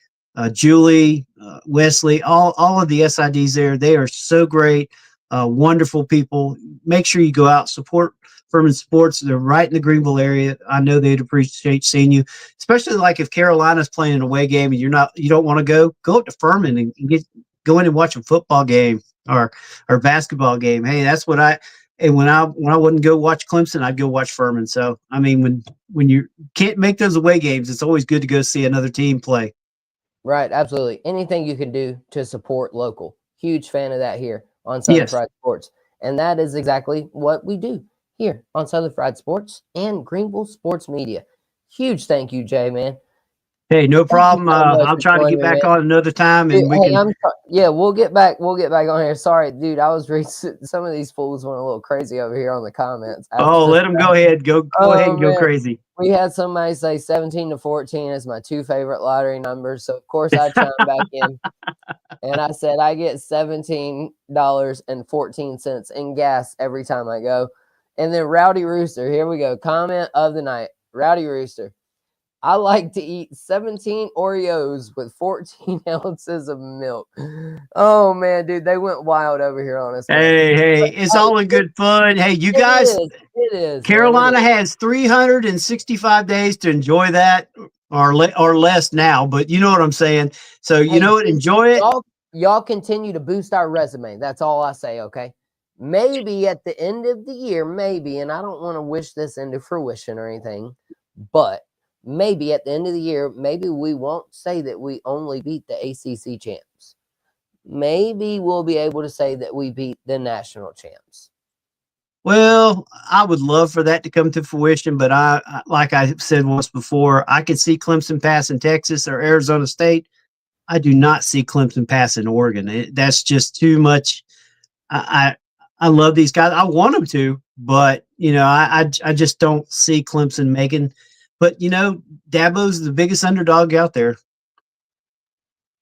Julie, Wesley, all of the SIDs there, they are so great, wonderful people. Make sure you go out, support Furman sports. They're right in the Greenville area. I know they'd appreciate seeing you, especially like if Carolina's playing an away game and you don't want to go up to Furman and go in and watch a football game or basketball game. Hey, that's what when I wouldn't go watch Clemson, I'd go watch Furman. So I mean, when you can't make those away games, it's always good to go see another team play. Right, absolutely. Anything you can do to support local. Huge fan of that here on Southern Fried Sports. And that is exactly what we do here on Southern Fried Sports and Greenville Sports Media. Huge thank you, Jay, man. Hey, no problem. I'll try to get back on another time, and we'll get back on here. Sorry, dude. I was reading some of these fools went a little crazy over here on the comments. Let them go ahead. Go ahead and go crazy. We had somebody say 17-14 is my 2 favorite lottery numbers. So of course I chimed back in and I said I get $17.14 in gas every time I go. And then Rowdy Rooster, here we go. Comment of the night. Rowdy Rooster. I like to eat 17 Oreos with 14 ounces of milk. Oh, man, dude, they went wild over here on us. Hey, it's all in good fun. Hey, you guys, it is. Carolina has 365 days to enjoy that or less now, but you know what I'm saying. So, enjoy it. Y'all continue to boost our resume. That's all I say, okay? Maybe at the end of the year, and I don't want to wish this into fruition or anything, but maybe at the end of the year, maybe we won't say that we only beat the ACC champs. Maybe we'll be able to say that we beat the national champs. Well, I would love for that to come to fruition, but I like I said once before, I could see Clemson passing Texas or Arizona State. I do not see Clemson passing Oregon. That's just too much. I love these guys. I want them to, but I just don't see Clemson making. But Dabo's the biggest underdog out there.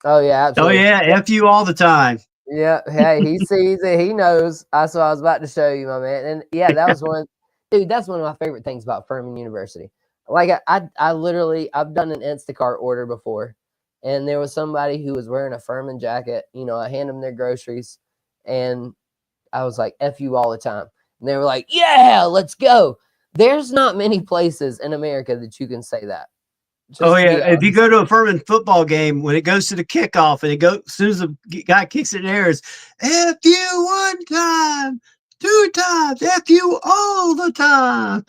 Oh yeah, absolutely. Oh yeah, F you all the time. Yeah, hey, he sees it, he knows. That's what I was about to show you, my man. And yeah, that was that's one of my favorite things about Furman University. Like I literally, I've done an Instacart order before, and there was somebody who was wearing a Furman jacket. I hand them their groceries, and I was like, F you all the time. And they were like, yeah, let's go. There's not many places in America that you can say that. Oh Just to be yeah, if you honest. go to a Furman football game, when it goes to the kickoff and as soon as the guy kicks it in the air, it's F you one time, 2 times, F you all the time.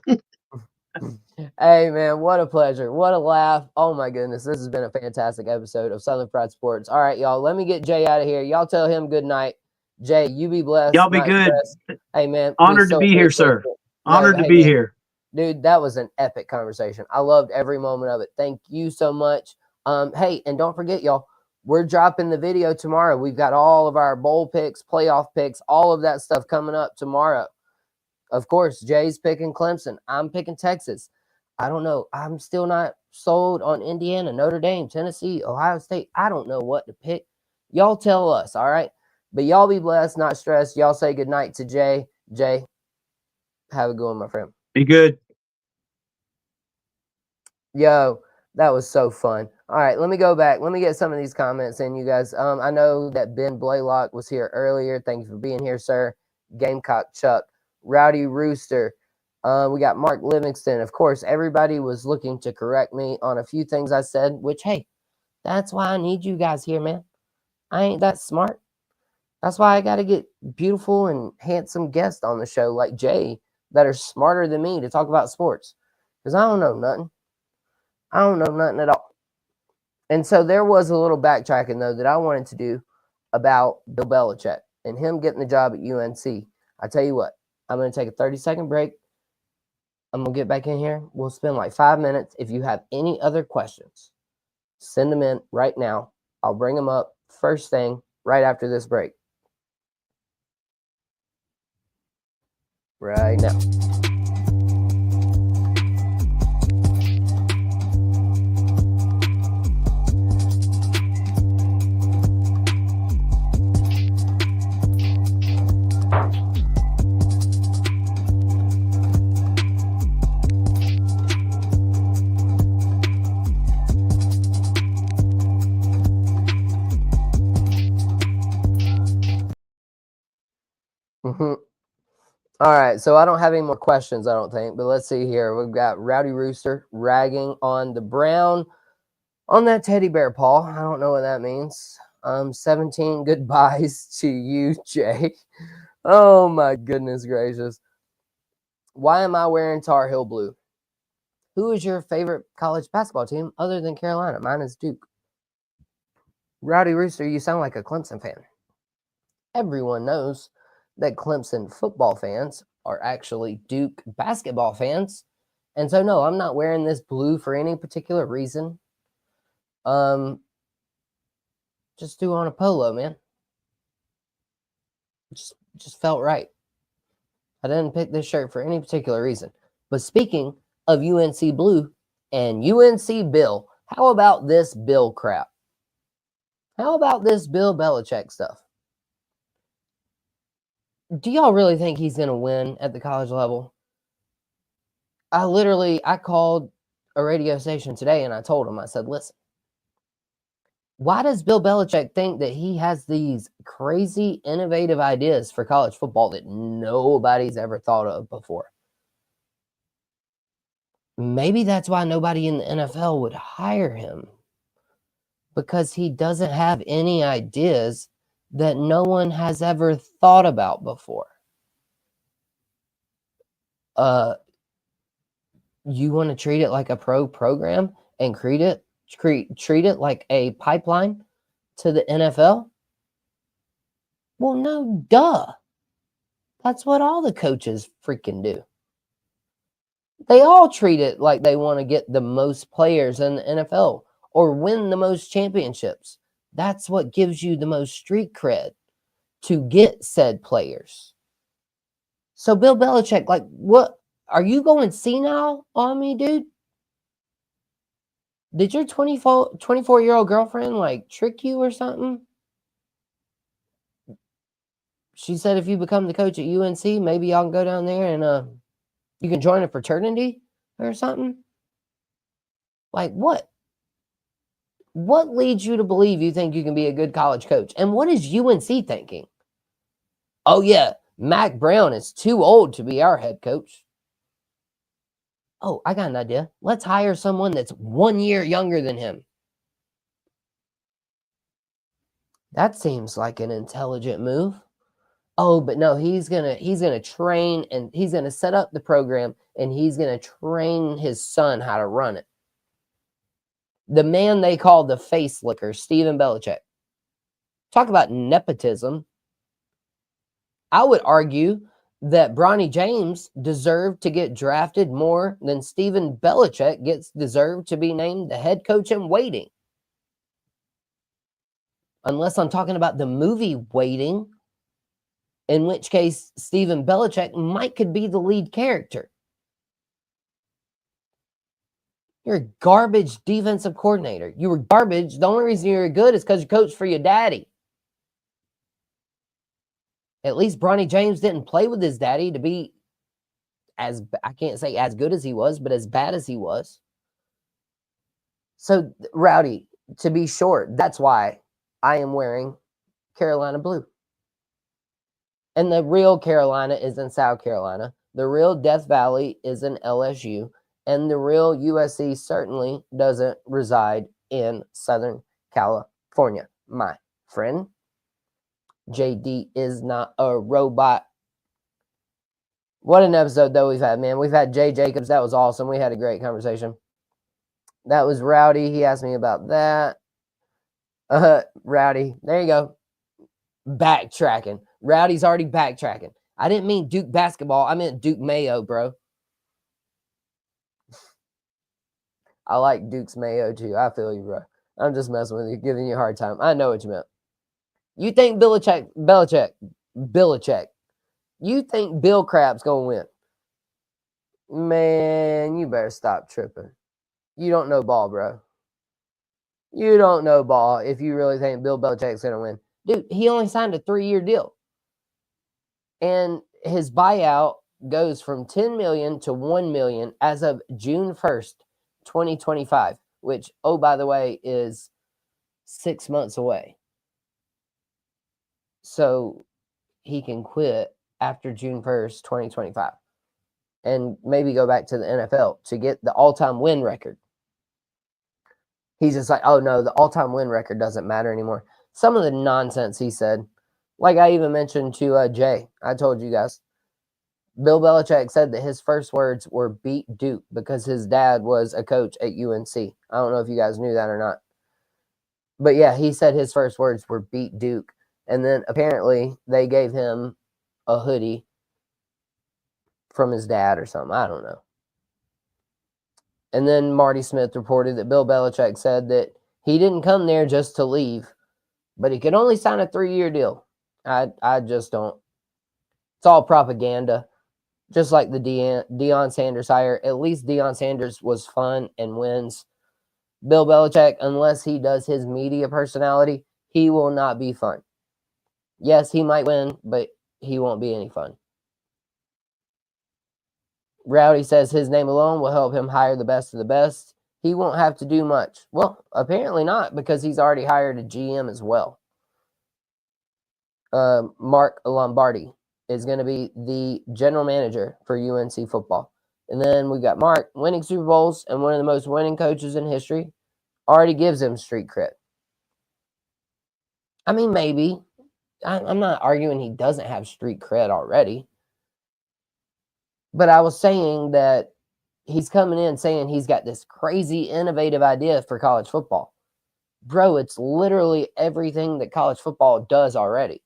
Hey, man, what a pleasure. What a laugh. Oh, my goodness. This has been a fantastic episode of Southern Fried Sports. All right, y'all. Let me get Jay out of here. Y'all tell him good night. Jay, you be blessed, Y'all be not good. stressed. Hey, man, we Honored to so be here, appreciate sir. it. No, Honored to hey, be man, here. dude, that was an epic conversation. I loved every moment of it. Thank you so much. Hey, and don't forget, y'all, we're dropping the video tomorrow. We've got all of our bowl picks, playoff picks, all of that stuff coming up tomorrow. Of course, Jay's picking Clemson. I'm picking Texas. I don't know. I'm still not sold on Indiana, Notre Dame, Tennessee, Ohio State. I don't know what to pick. Y'all tell us, all right? But y'all be blessed, not stressed. Y'all say goodnight to Jay. Jay, have a good one, my friend. Be good. Yo, that was so fun. All right, let me go back. Let me get some of these comments in, you guys. I know that Ben Blaylock was here earlier. Thank you for being here, sir. Gamecock Chuck, Rowdy Rooster. We got Mark Livingston. Of course, everybody was looking to correct me on a few things I said, which, hey, that's why I need you guys here, man. I ain't that smart. That's why I got to get beautiful and handsome guests on the show like Jay that are smarter than me to talk about sports, because I don't know nothing. I don't know nothing at all. And so there was a little backtracking, though, that I wanted to do about Bill Belichick and him getting the job at UNC. I tell you what, I'm going to take a 30-second break. I'm going to get back in here. We'll spend like 5 minutes. If you have any other questions, send them in right now. I'll bring them up first thing right after this break. Right now. All right, so I don't have any more questions, I don't think, but let's see here. We've got Rowdy Rooster ragging on the Brown on that teddy bear paw. I don't know what that means. 17 goodbyes to you, Jay. Oh my goodness gracious. Why am I wearing Tar Heel blue? Who is your favorite college basketball team other than Carolina? Mine is Duke. Rowdy Rooster, you sound like a Clemson fan. Everyone knows that Clemson football fans are actually Duke basketball fans. And so, no, I'm not wearing this blue for any particular reason. Just do on a polo, man. Just felt right. I didn't pick this shirt for any particular reason. But speaking of UNC blue and UNC Bill, how about this Bill crap? How about this Bill Belichick stuff? Do y'all really think he's going to win at the college level? I called a radio station today and I told him, I said, listen, why does Bill Belichick think that he has these crazy, innovative ideas for college football that nobody's ever thought of before? Maybe that's why nobody in the NFL would hire him, because he doesn't have any ideas that no one has ever thought about before. You want to treat it like a pro program and treat it like a pipeline to the NFL? Well, no, duh. That's what all the coaches freaking do. They all treat it like they want to get the most players in the NFL or win the most championships. That's what gives you the most street cred, to get said players. So Bill Belichick, like, what? Are you going senile on me, dude? Did your 24-year-old girlfriend, like, trick you or something? She said if you become the coach at UNC, maybe y'all can go down there and you can join a fraternity or something. Like, what? What leads you to believe you think you can be a good college coach? And what is UNC thinking? Oh, yeah, Mac Brown is too old to be our head coach. Oh, I got an idea. Let's hire someone that's 1 year younger than him. That seems like an intelligent move. Oh, but no, he's gonna train, and he's gonna set up the program, and he's gonna train his son how to run it. The man they call the face licker, Stephen Belichick. Talk about nepotism. I would argue that Bronny James deserved to get drafted more than Stephen Belichick deserved to be named the head coach in waiting. Unless I'm talking about the movie Waiting, in which case Stephen Belichick could be the lead character. You're a garbage defensive coordinator. You were garbage. The only reason you were good is because you coached for your daddy. At least Bronny James didn't play with his daddy to be as, I can't say as good as he was, but as bad as he was. So, Rowdy, to be short, that's why I am wearing Carolina blue. And the real Carolina is in South Carolina. The real Death Valley is in LSU. And the real USC certainly doesn't reside in Southern California, my friend. JD is not a robot. What an episode, though, we've had, man. We've had Jay Jacobs. That was awesome. We had a great conversation. That was Rowdy. He asked me about that. Rowdy. There you go. Backtracking. Rowdy's already backtracking. I didn't mean Duke basketball. I meant Duke Mayo, bro. I like Duke's Mayo, too. I feel you, bro. I'm just messing with you, giving you a hard time. I know what you meant. You think Belichick, you think Bill Crab's going to win? Man, you better stop tripping. You don't know ball, bro. You don't know ball if you really think Bill Belichick's going to win. Dude, he only signed a 3-year deal. And his buyout goes from $10 million to $1 million as of June 1st, 2025, which, oh, by the way, is 6 months away. So he can quit after June 1st, 2025, and maybe go back to the NFL to get the all-time win record. He's just like, oh, no, the all-time win record doesn't matter anymore. Some of the nonsense he said, like I even mentioned to Jay, I told you guys, Bill Belichick said that his first words were beat Duke because his dad was a coach at UNC. I don't know if you guys knew that or not. But yeah, he said his first words were beat Duke. And then apparently they gave him a hoodie from his dad or something. I don't know. And then Marty Smith reported that Bill Belichick said that he didn't come there just to leave, but he could only sign a 3-year deal. I just don't. It's all propaganda. Just like the Deion Sanders hire. At least Deion Sanders was fun and wins. Bill Belichick, unless he does his media personality, he will not be fun. Yes, he might win, but he won't be any fun. Rowdy says his name alone will help him hire the best of the best. He won't have to do much. Well, apparently not, because he's already hired a GM as well. Mark Lombardi is going to be the general manager for UNC football. And then we got Mark winning Super Bowls and one of the most winning coaches in history. Already gives him street cred. I mean, maybe. I'm not arguing he doesn't have street cred already. But I was saying that he's coming in saying he's got this crazy innovative idea for college football. Bro, it's literally everything that college football does already.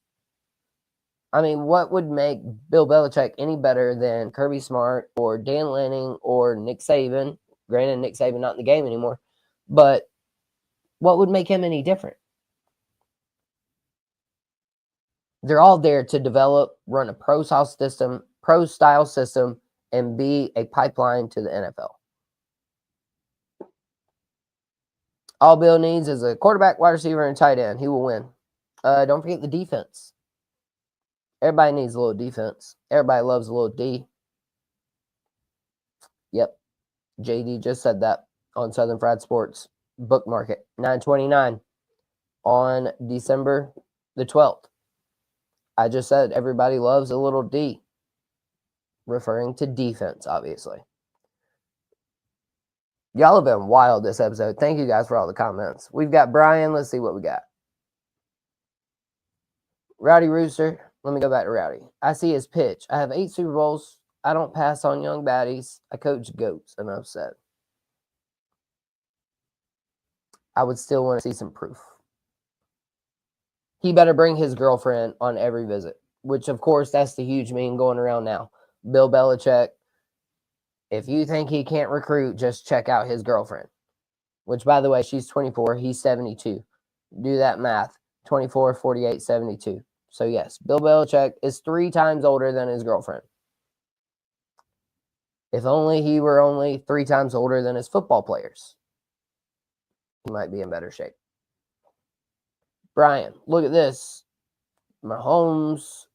I mean, what would make Bill Belichick any better than Kirby Smart or Dan Lanning or Nick Saban? Granted, Nick Saban not in the game anymore. But what would make him any different? They're all there to develop, run a pro-style system, and be a pipeline to the NFL. All Bill needs is a quarterback, wide receiver, and tight end. He will win. Don't forget the defense. Everybody needs a little defense. Everybody loves a little D. Yep. JD just said that on Southern Fried Sports. Bookmark it. 9/29 on December the 12th. I just said everybody loves a little D, referring to defense, obviously. Y'all have been wild this episode. Thank you guys for all the comments. We've got Brian. Let's see what we got. Rowdy Rooster. Let me go back to Rowdy. I see his pitch. I have 8 Super Bowls. I don't pass on young baddies. I coach goats. Enough said. I would still want to see some proof. He better bring his girlfriend on every visit, which, of course, that's the huge meme going around now. Bill Belichick. If you think he can't recruit, just check out his girlfriend, which, by the way, she's 24. He's 72. Do that math. 24, 48, 72. So, yes, Bill Belichick is 3 times older than his girlfriend. If only he were only 3 times older than his football players, he might be in better shape. Brian, look at this. Mahomes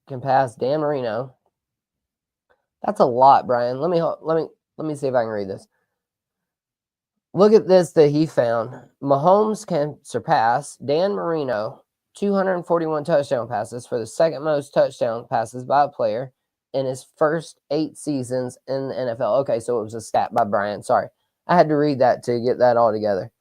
can pass Dan Marino. That's a lot, Brian. Let me see if I can read this. Look at this that he found. Mahomes can surpass Dan Marino 241 touchdown passes for the second most touchdown passes by a player in his first 8 seasons in the NFL. Okay, so it was a stat by Brian. Sorry. I had to read that to get that all together.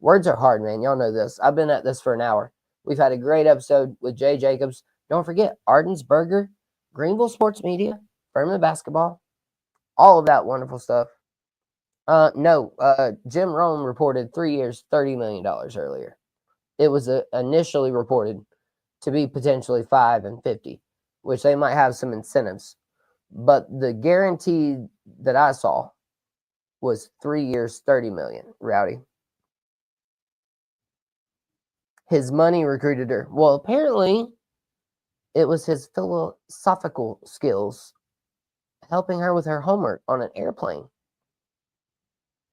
Words are hard, man. Y'all know this. I've been at this for an hour. We've had a great episode with Jay Jacobs. Don't forget, Arden's Burger, Greenville Sports Media, Furman Basketball, all of that wonderful stuff. Jim Rome reported 3 years, $30 million earlier. It was initially reported to be potentially 5 and 50, which they might have some incentives. But the guarantee that I saw was 3 years, $30 million, Rowdy. His money recruited her. Well, apparently it was his philosophical skills helping her with her homework on an airplane.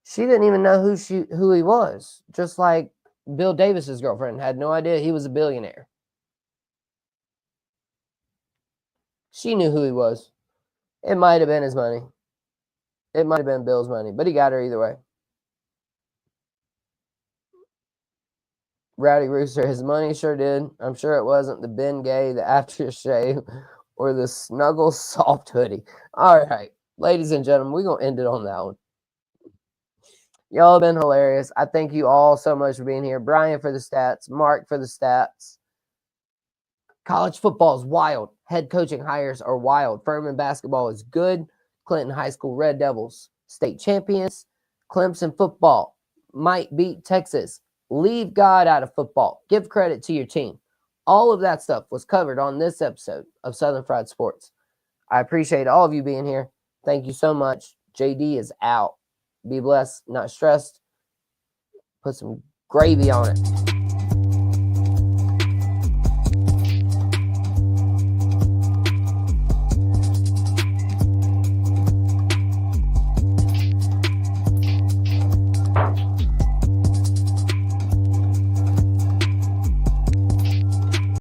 She didn't even know who he was, just like Bill Davis's girlfriend had no idea he was a billionaire. She knew who he was. It might have been his money. It might have been Bill's money, but he got her either way. Rowdy Rooster, his money sure did. I'm sure it wasn't the Ben Gay, the aftershave, or the Snuggle soft hoodie. All right, ladies and gentlemen, we're going to end it on that one. Y'all have been hilarious. I thank you all so much for being here. Brian for the stats, Mark for the stats. College football is wild. Head coaching hires are wild. Furman basketball is good. Clinton High School Red Devils, state champions. Clemson football might beat Texas. Leave God out of football. Give credit to your team. All of that stuff was covered on this episode of Southern Fried Sports. I appreciate all of you being here. Thank you so much. JD is out. Be blessed, not stressed. Put some gravy on it.